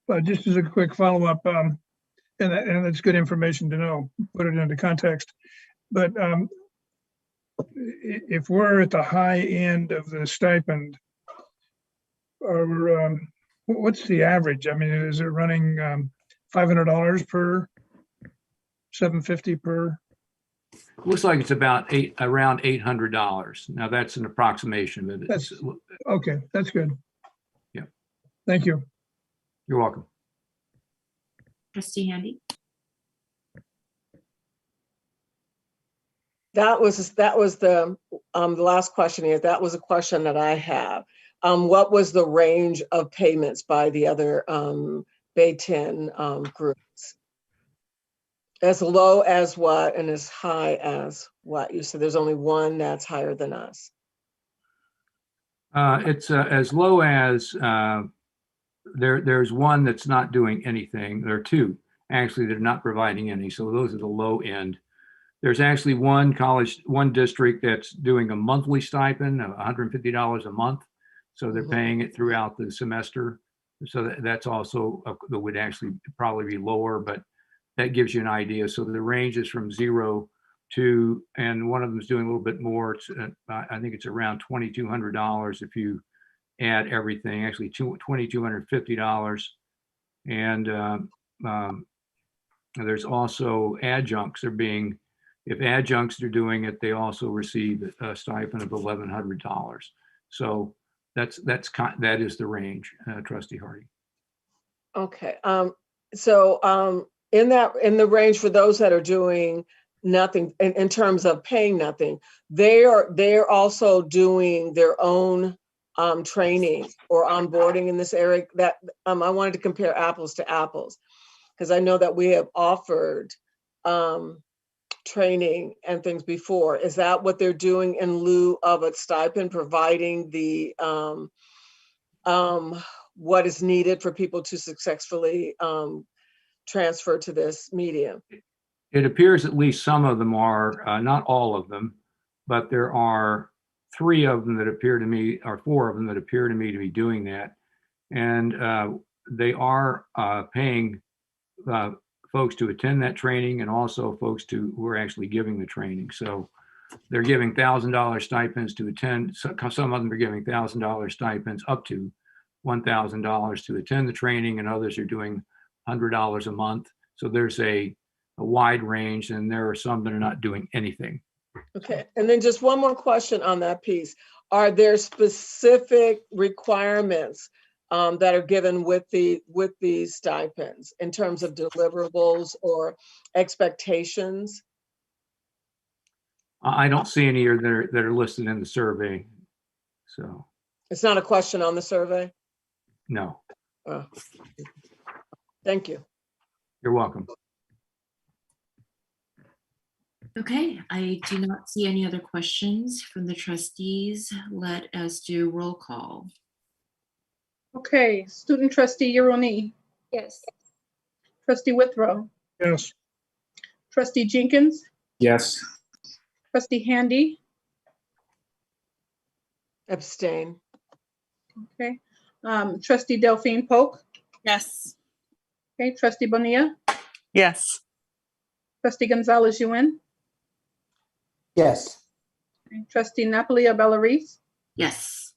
But just as a quick follow-up, and that's good information to know, put it into context. But if we're at the high end of the stipend, or what's the average? I mean, is it running $500 per, $750 per? Looks like it's about around $800. Now that's an approximation. But that's okay. That's good. Yeah. Thank you. You're welcome. Trustee Handy. That was the last question here. That was a question that I have. What was the range of payments by the other Bay 10 groups? As low as what and as high as what? You said there's only one that's higher than us. It's as low as there's one that's not doing anything. There are 2 actually that are not providing any. So those are the low end. There's actually one district that's doing a monthly stipend of $150 a month. So they're paying it throughout the semester. So that's also, that would actually probably be lower, but that gives you an idea. So the range is from 0 to, and one of them is doing a little bit more. It's, I think it's around $2,200 if you add everything, actually $2,250. And there's also adjuncts. If adjuncts are doing it, they also receive a stipend of $1,100. So that is the range, Trustee Hardy. Okay. So in the range for those that are doing nothing in terms of paying nothing, they're also doing their own training or onboarding in this area. That I wanted to compare apples to apples, because I know that we have offered training and things before. Is that what they're doing in lieu of a stipend, providing the what is needed for people to successfully transfer to this medium? It appears at least some of them are, not all of them, but there are 3 of them that appear to me, or 4 of them that appear to me to be doing that. And they are paying folks to attend that training, and also folks who are actually giving the training. So they're giving $1,000 stipends to attend. Some of them are giving $1,000 stipends up to $1,000 to attend the training, and others are doing $100 a month. So there's a wide range, and there are some that are not doing anything. Okay, and then just one more question on that piece. Are there specific requirements that are given with these stipends in terms of deliverables or expectations? I don't see any that are listed in the survey. So it's not a question on the survey? No. Thank you. You're welcome. Okay, I do not see any other questions from the trustees. Let us do roll call. Okay, student trustee Yeroni. Yes. Trustee Withrow. Yes. Trustee Jenkins. Yes. Trustee Handy. Abstain. Okay. Trustee Delphine Polk. Yes. Okay. Trustee Bonilla. Yes. Trustee Gonzalez Yuen. Yes. Okay. Trustee Napoli Bellarice. Yes.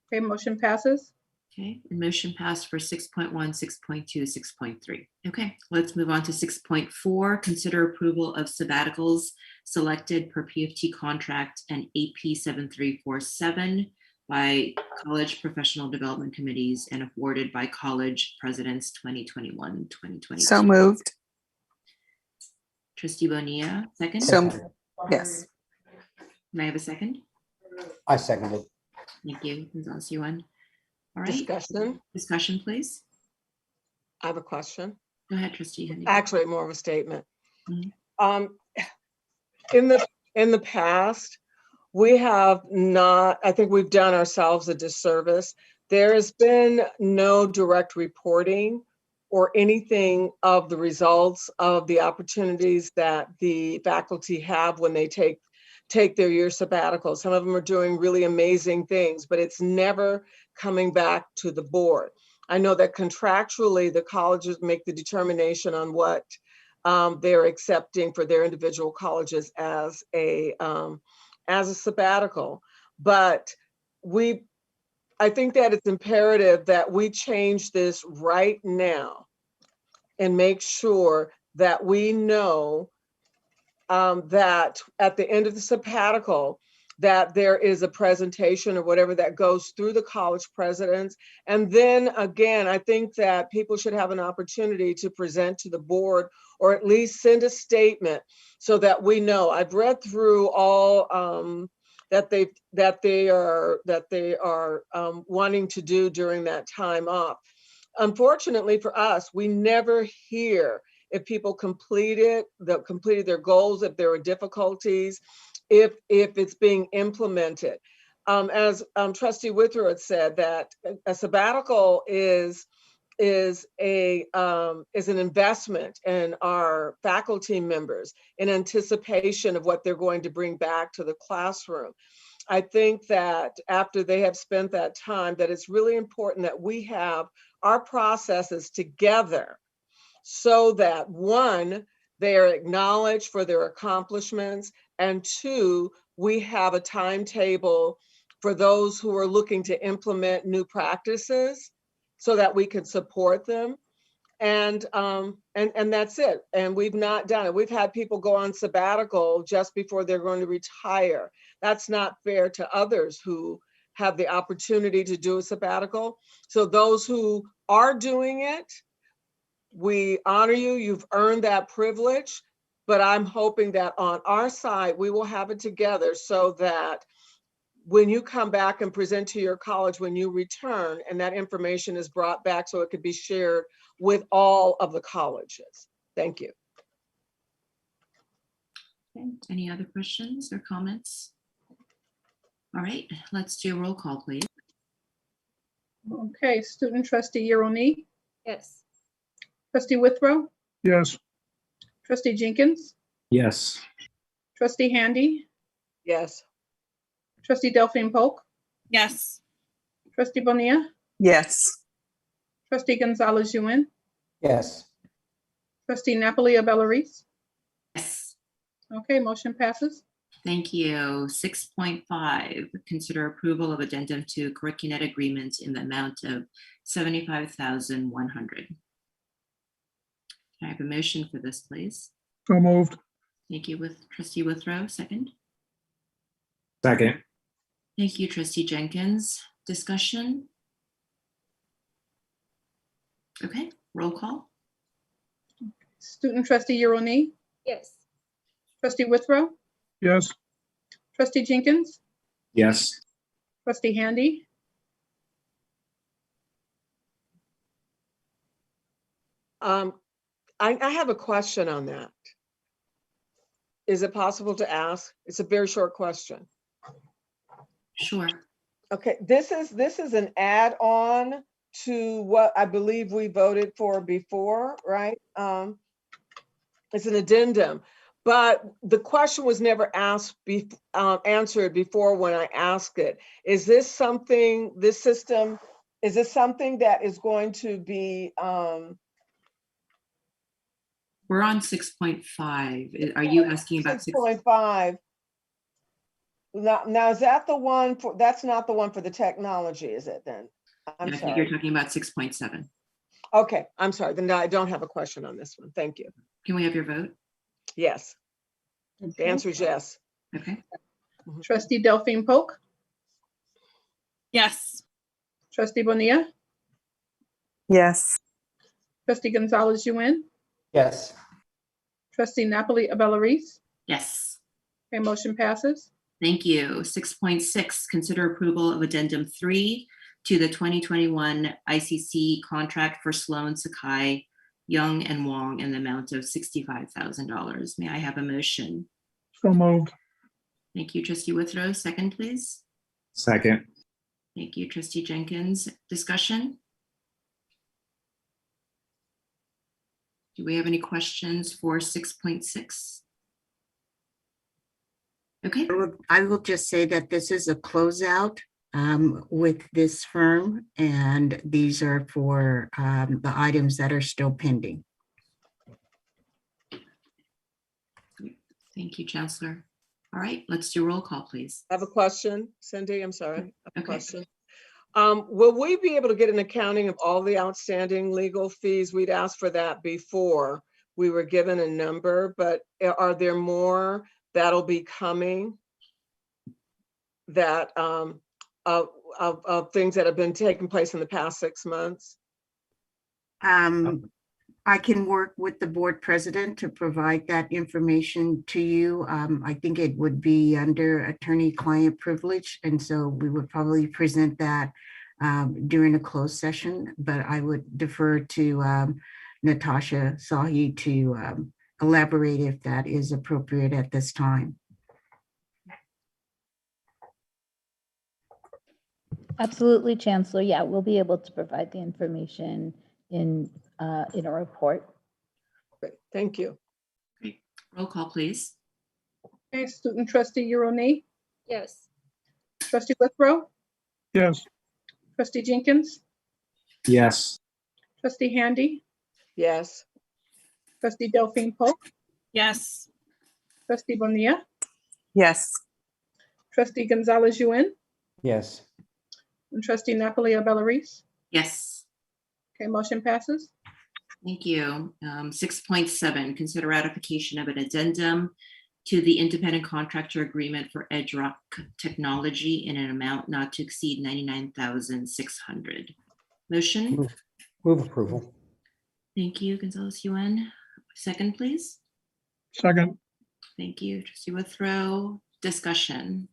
Okay, motion passes. Okay, and motion passed for 6.1, 6.2, 6.3. Okay, let's move on to 6.4. Consider approval of sabbaticals selected per PFT contract and AP 7347 by college professional development committees and awarded by college presidents 2021, 2022. So moved. Trustee Bonilla, second? So, yes. May I have a second? I second it. Thank you, Gonzalez Yuan. All right. Discussion. Discussion, please. I have a question. Go ahead, Trustee Henry. Actually, more of a statement. Mhm. In the past, we have not, I think we've done ourselves a disservice. There has been no direct reporting or anything of the results of the opportunities that the faculty have when they take their year sabbatical. Some of them are doing really amazing things, but it's never coming back to the board. I know that contractually the colleges make the determination on what they're accepting for their individual colleges as a sabbatical, but I think that it's imperative that we change this right now and make sure that we know that at the end of the sabbatical, that there is a presentation or whatever that goes through the college presidents. And then again, I think that people should have an opportunity to present to the board or at least send a statement so that we know. I've read through all that they are wanting to do during that time off. Unfortunately for us, we never hear if people completed their goals, if there were difficulties, if it's being implemented. As Trustee Withrow had said, that a sabbatical is an investment in our faculty members in anticipation of what they're going to bring back to the classroom. I think that after they have spent that time, that it's really important that we have our processes together so that one, they are acknowledged for their accomplishments, and two, we have a timetable for those who are looking to implement new practices so that we can support them. And that's it. And we've not done it. We've had people go on sabbatical just before they're going to retire. That's not fair to others who have the opportunity to do a sabbatical. So those who are doing it, we honor you. You've earned that privilege. But I'm hoping that on our side, we will have it together so that when you come back and present to your college, when you return, and that information is brought back so it could be shared with all of the colleges. Thank you. Okay. Any other questions or comments? All right, let's do a roll call, please. Okay, student trustee Yeroni. Yes. Trustee Withrow. Yes. Trustee Jenkins. Yes. Trustee Handy. Yes. Trustee Delphine Polk. Yes. Trustee Bonilla. Yes. Trustee Gonzalez Yuan. Yes. Trustee Napoli Bellarice. Yes. Okay, motion passes. Thank you. 6.5, consider approval of addendum to curriculum agreements in the amount of $75,100. Can I have a motion for this, please? So moved. Thank you, Trustee Withrow, second. Second. Thank you, Trustee Jenkins. Discussion? Okay, roll call. Student trustee Yeroni. Yes. Trustee Withrow. Yes. Trustee Jenkins. Yes. Trustee Handy. I have a question on that. Is it possible to ask? It's a very short question. Sure. Okay, this is an add-on to what I believe we voted for before, right? It's an addendum, but the question was never answered before when I asked it. Is this something, this system, is this something that is going to be? We're on 6.5. Are you asking about 6.5? Now is that the one for, that's not the one for the technology, is it then? I'm I think sorry. you're talking about 6.7. Okay, I'm sorry. Then I don't have a question on this one. Thank you. Can we have your vote? Yes. The answer is yes. Okay. Trustee Delphine Polk, Yes. trustee Bonilla, Yes. trustee Gonzalez Yuen, Yes. trustee Napoli Abellerise. Yes. Okay, motion passes. Thank you. 6.6, consider approval of addendum 3 to the 2021 ICC contract for Sloan, Sakai, Young, and Wong in the amount of $65,000. May I have a motion? So moved. Thank you, trustee Withrow. Second, please. Second. Thank you, trustee Jenkins. Discussion? Do we have any questions for 6.6? Okay. I will just say that this is a closeout with this firm, and these are for the items that are still pending. Thank you, Chancellor. All right, let's do roll call, please. I have a question, Cindy. I'm sorry. I have a question. Will we be able to get an accounting of all the outstanding legal fees? We'd asked for that before. We were given a number, but are there more that'll be coming that of things that have been taking place in the past 6 months? I can work with the board president to provide that information to you. I think it would be under attorney-client privilege, and so we would probably present that during a closed session, but I would defer to Natasha Sahi to elaborate if that is appropriate at this time. Absolutely, Chancellor. Yeah, we'll be able to provide the information in a report. Great, thank you. Great. Roll call, please. Okay, student trustee Uroni, Yes. trustee Withrow, Yes. trustee Jenkins, Yes. trustee Handy, Yes. trustee Delphine Polk, Yes. trustee Bonilla, Yes. trustee Gonzalez Yuen, Yes. and trustee Napoli Abellerise. Yes. Okay, motion passes. Thank you. 6.7, consider ratification of an addendum to the independent contractor agreement for EdgeRock Technology in an amount not to exceed $99,600. Motion? Move approval. Thank you, Gonzalez Yuen. Second, please. Second. Thank you, trustee Withrow. Discussion?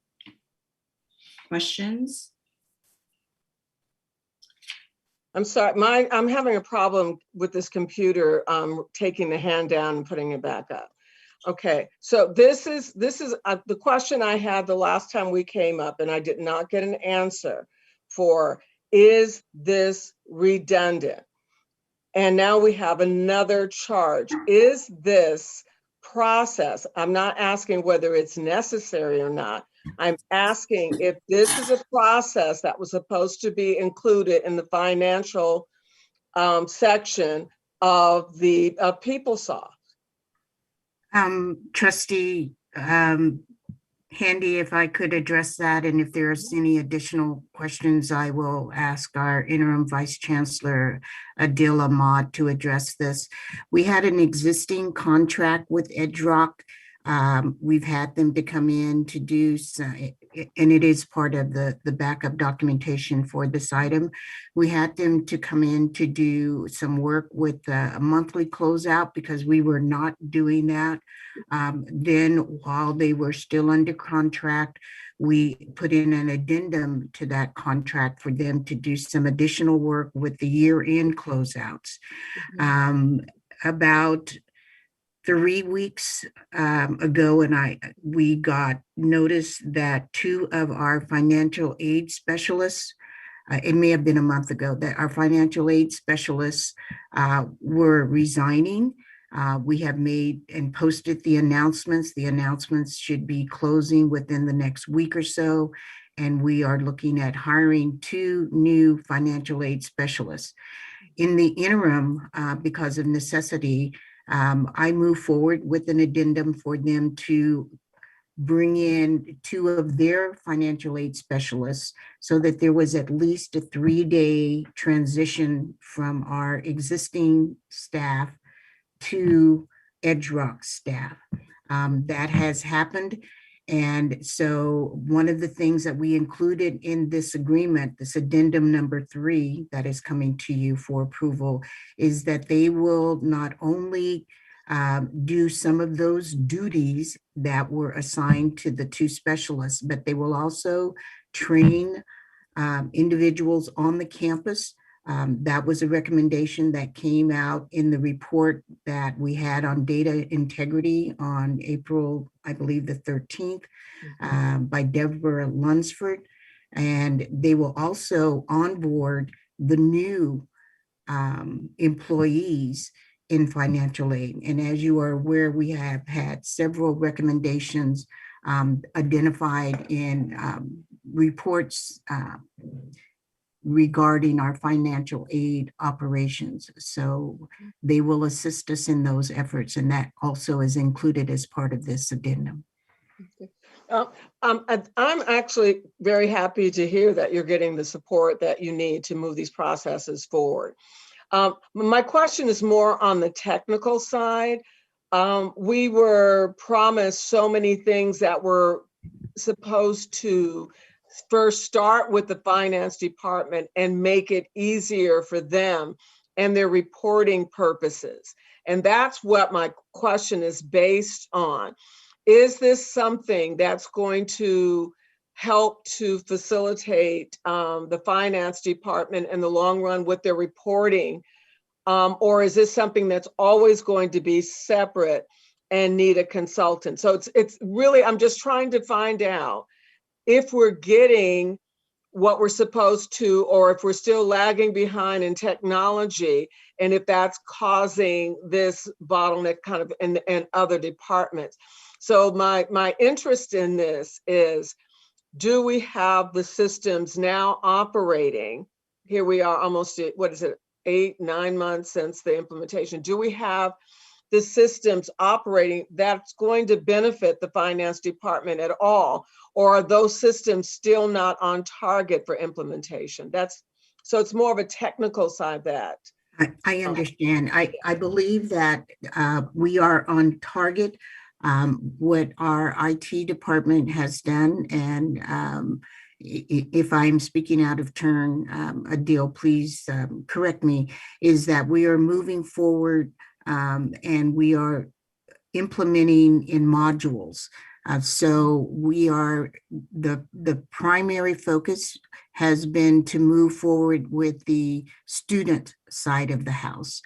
Questions? I'm sorry, I'm having a problem with this computer taking the hand down and putting it back up. Okay, so this is the question I had the last time we came up, and I did not get an answer for, is this redundant? And now we have another charge. Is this process, I'm not asking whether it's necessary or not, I'm asking if this is a process that was supposed to be included in the financial section of the PeopleSoft. Trustee Handy, if I could address that, and if there's any additional questions, I will ask our interim vice chancellor, Adil Ahmad, to address this. We had an existing contract with EdgeRock. We've had them to come in to do, and it is part of the backup documentation for this item. We had them to come in to do some work with a monthly closeout because we were not doing that. Then while they were still under contract, we put in an addendum to that contract for them to do some additional work with the year-end closeouts. About 3 weeks ago, and we got notice that 2 of our financial aid specialists, it may have been a month ago, that our financial aid specialists were resigning. We have made and posted the announcements. The announcements should be closing within the next week or so, and we are looking at hiring 2 new financial aid specialists. In the interim, because of necessity, I move forward with an addendum for them to bring in 2 of their financial aid specialists so that there was at least a 3-day transition from our existing staff to EdgeRock staff. That has happened. And so one of the things that we included in this agreement, this addendum number 3 that is coming to you for approval, is that they will not only do some of those duties that were assigned to the 2 specialists, but they will also train individuals on the campus. That was a recommendation that came out in the report that we had on data integrity on April, I believe, the 13th by Deborah Lunsford. And they will also onboard the new employees in financial aid. And as you are aware, we have had several recommendations identified in reports regarding our financial aid operations. So they will assist us in those efforts, and that also is included as part of this addendum. I'm actually very happy to hear that you're getting the support that you need to move these processes forward. My question is more on the technical side. We were promised so many things that were supposed to first start with the finance department and make it easier for them and their reporting purposes. And that's what my question is based on. Is this something that's going to help to facilitate the finance department in the long run with their reporting? Or is this something that's always going to be separate and need a consultant? So it's really, I'm just trying to find out if we're getting what we're supposed to, or if we're still lagging behind in technology, and if that's causing this bottleneck kind of in other departments. So my interest in this is, do we have the systems now operating? Here we are almost, what is it, 8-9 months since the implementation. Do we have the systems operating that's going to benefit the finance department at all? Or are those systems still not on target for implementation? So it's more of a technical side of that. I understand. I believe that we are on target. What our IT department has done, and if I'm speaking out of turn, Adil, please correct me, is that we are moving forward and we are implementing in modules. So we are, the primary focus has been to move forward with the student side of the house,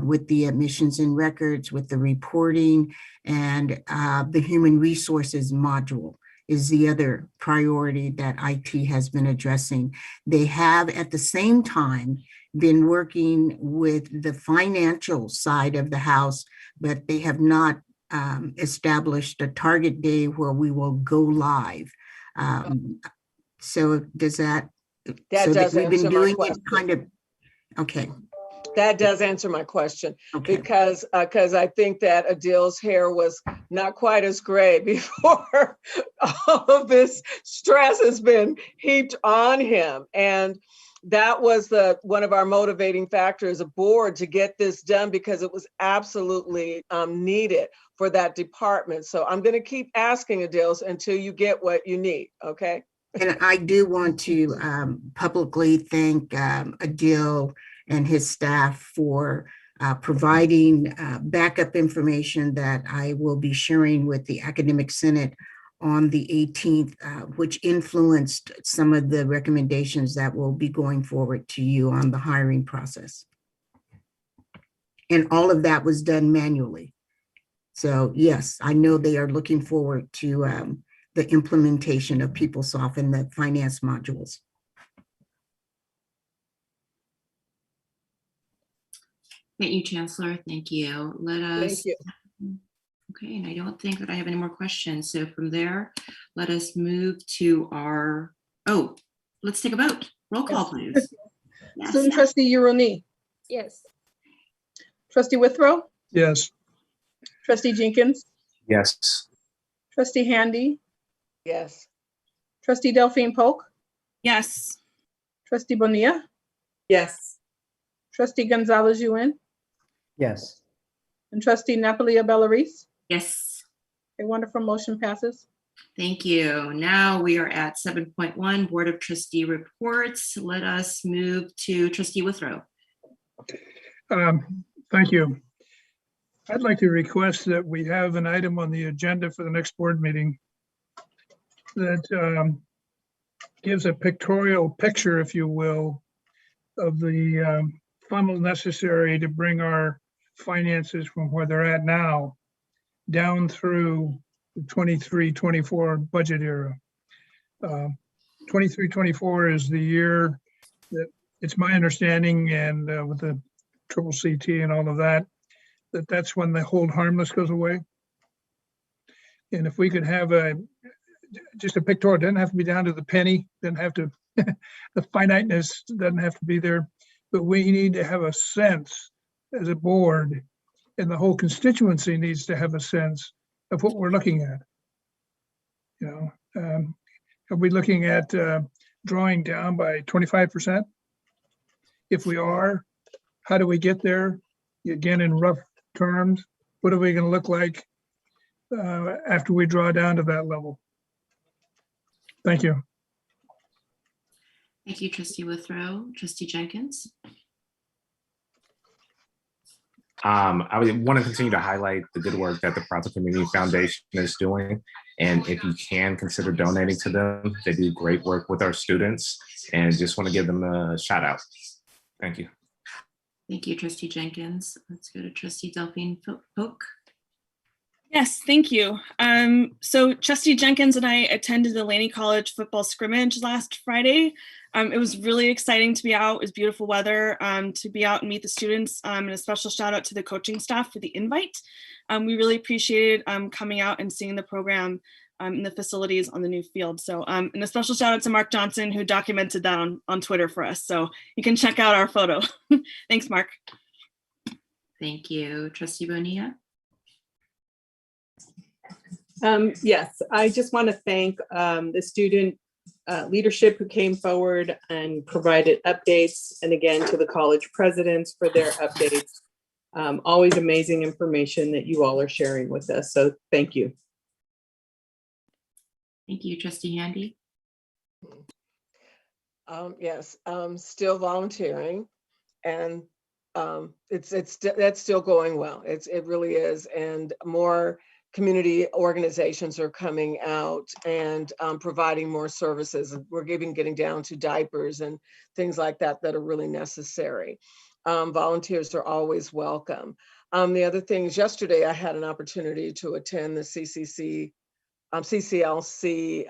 with the admissions and records, with the reporting, and the human resources module is the other priority that IT has been addressing. They have at the same time been working with the financial side of the house, but they have not established a target day where we will go live. So does that, so that we've been doing it kind of, okay. That does answer my question, okay. because I think that Adil's hair was not quite as gray before all of this stress has been heaped on him. And that was one of our motivating factors aboard to get this done, because it was absolutely needed for that department. So I'm going to keep asking, Adil, until you get what you need, okay? And I do want to publicly thank Adil and his staff for providing backup information that I will be sharing with the Academic Senate on the 18th, which influenced some of the recommendations that will be going forward to you on the hiring process. And all of that was done manually. So yes, I know they are looking forward to the implementation of PeopleSoft and the finance modules. Thank you, Chancellor. Thank you. Let us. Thank you. Okay, and I don't think that I have any more questions. So from there, let us move to our, let's take a vote. Roll call, please. Yes. Student Trustee Uroni. Yes. Trustee Withrow. Yes. Trustee Jenkins. Yes. Trustee Handy, Yes. Trustee Delphine Polk, Yes. Trustee Bonilla, Yes. Trustee Gonzalez Yuen, Yes. and Trustee Napolia Bellaris. Yes. A wonderful motion passes. Thank you. Now we are at 7.1 Board of Trustee reports. Let us move to Trustee Withrow. Thank you. I'd like to request that we have an item on the agenda for the next board meeting that gives a pictorial picture, if you will, of the funnel necessary to bring our finances from where they're at now down through the 23-24 budget era. 23-24 is the year that it's my understanding, and with the triple CT and all of that, that's when the hold harmless goes away. And if we could have just a pictorial, it doesn't have to be down to the penny, doesn't have to, the finiteness doesn't have to be there, but we need to have a sense as a board, and the whole constituency needs to have a sense of what we're looking at. You know, are we looking at drawing down by 25%? If we are, how do we get there? Again, in rough terms, what are we going to look like after we draw down to that level? Thank you. Thank you, Trustee Withrow. Trustee Jenkins. I would want to continue to highlight the good work that the Peralta Community Foundation is doing. And if you can, consider donating to them. They do great work with our students, and just want to give them a shout out. Thank you. Thank you, Trustee Jenkins. Let's go to Trustee Delphine Polk. Yes, thank you. So Trustee Jenkins and I attended the Laney College football scrimmage last Friday. It was really exciting to be out. It was beautiful weather to be out and meet the students, and a special shout out to the coaching staff for the invite. We really appreciated coming out and seeing the program in the facilities on the new field. So, and a special shout out to Mark Johnson, who documented that on Twitter for us. So you can check out our photo. Thanks, Mark. Thank you. Trustee Bonilla. Yes, I just want to thank the student leadership who came forward and provided updates, and again to the college presidents for their updates. Always amazing information that you all are sharing with us, so thank you. Thank you, Trustee Handy. Yes, still volunteering, and that's still going well. It really is, and more community organizations are coming out and providing more services. We're getting down to diapers and things like that that are really necessary. Volunteers are always welcome. The other thing is, yesterday I had an opportunity to attend the CCLC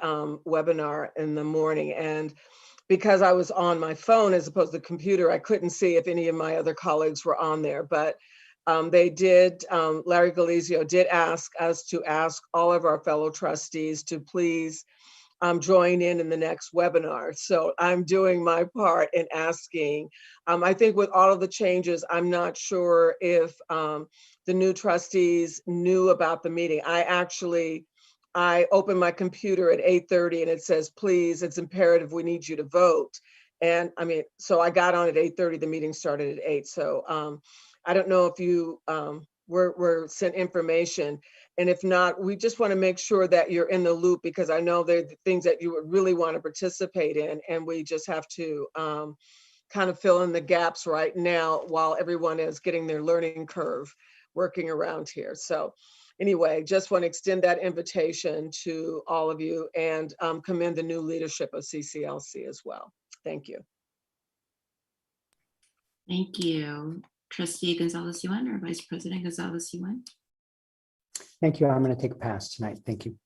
webinar in the morning, and because I was on my phone as opposed to the computer, I couldn't see if any of my other colleagues were on there, but they did, Larry Galizio did ask us to ask all of our fellow trustees to please join in the next webinar. So I'm doing my part in asking. I think with all of the changes, I'm not sure if the new trustees knew about the meeting. I opened my computer at 8:30 and it says, please, it's imperative, we need you to vote. And I mean, so I got on at 8:30, the meeting started at 8. So I don't know if you were sent information. And if not, we just want to make sure that you're in the loop, because I know there are things that you would really want to participate in. And we just have to kind of fill in the gaps right now while everyone is getting their learning curve working around here. So anyway, just want to extend that invitation to all of you and commend the new leadership of CCLC as well. Thank you. Thank you. Trustee Gonzalez-Yuen, or Vice President Gonzalez-Yuen. Thank you. I'm going to take a pass tonight. Thank you.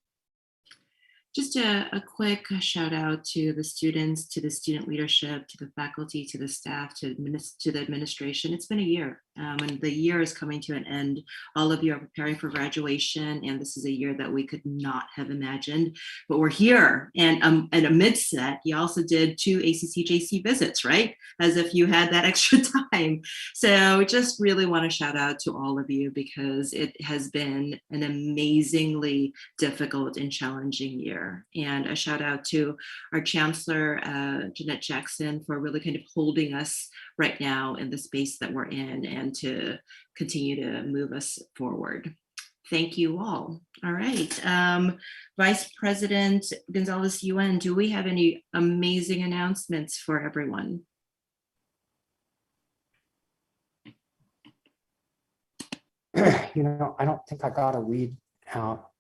Just a quick shout out to the students, to the student leadership, to the faculty, to the staff, to the administration. It's been a year. And the year is coming to an end. All of you are preparing for graduation, and this is a year that we could not have imagined, but we're here. And amidst that, you also did 2 ACCJC visits, right? As if you had that extra time. So just really want to shout out to all of you, because it has been an amazingly difficult and challenging year. And a shout out to our Chancellor, Jeanette Jackson, for really kind of holding us right now in the space that we're in, and to continue to move us forward. Thank you all. All right. Vice President Gonzalez-Yuen, do we have any amazing announcements for everyone? You know, I don't think I got a read out.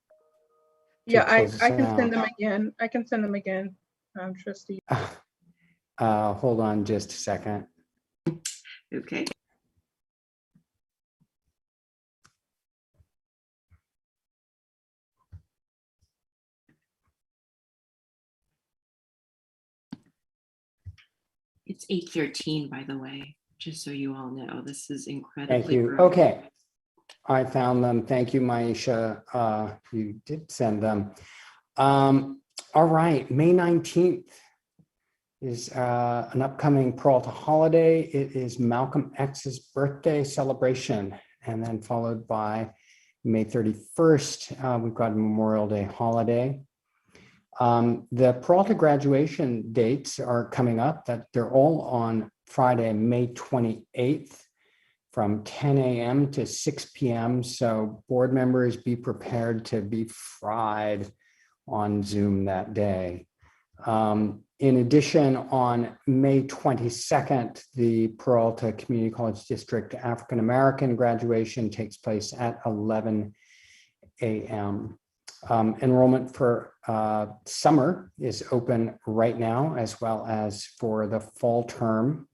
Yeah, I can send them again. I can send them again, Trustee. Hold on just a second. Okay. It's 8:13, by the way, just so you all know. This is incredibly Thank you. early. Okay. I found them. Thank you, Maisha. You did send them. All right. May 19th is an upcoming Peralta holiday. It is Malcolm X's birthday celebration, and then followed by May 31st, we've got a Memorial Day holiday. The Peralta graduation dates are coming up, that they're all on Friday, May 28th from 10 a.m. to 6 p.m. So board members, be prepared to be fried on Zoom that day. In addition, on May 22nd, the Peralta Community College District African American graduation takes place at 11 a.m. Enrollment for summer is open right now, as well as for the fall term.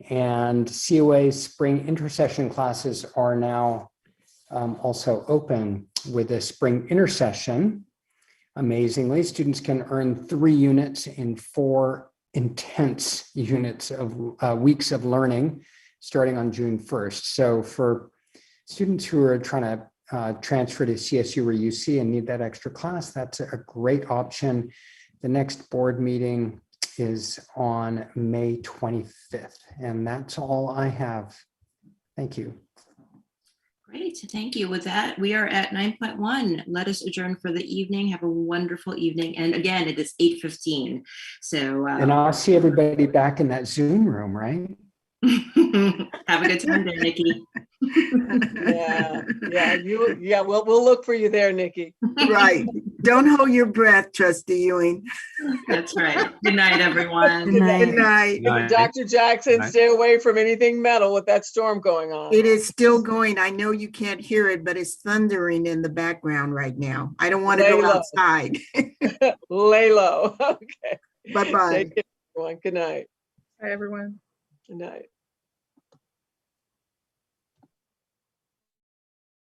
And COA spring intercession classes are now also open. With the spring intercession, amazingly, students can earn 3 units in 4 intense units of weeks of learning starting on June 1st. So for students who are trying to transfer to CSU or UC and need that extra class, that's a great option. The next board meeting is on May 25th, and that's all I have. Thank you. Great, thank you. With that, we are at 9.1. Let us adjourn for the evening. Have a wonderful evening. And again, it is 8:15. So and I'll see everybody back in that Zoom room, right? have a good time there, Nikki. Yeah. We'll look for you there, Nikki. Right. Don't hold your breath, Trustee Ewing. That's right. Good night, everyone. Good night. Good night. Dr. Jackson, Night. stay away from anything metal with that storm going on. It is still going. I know you can't hear it, but it's thundering in the background right now. I don't want to go outside. Lay low. Okay. Bye-bye. Take care, everyone. Good night. Bye, everyone. Good night.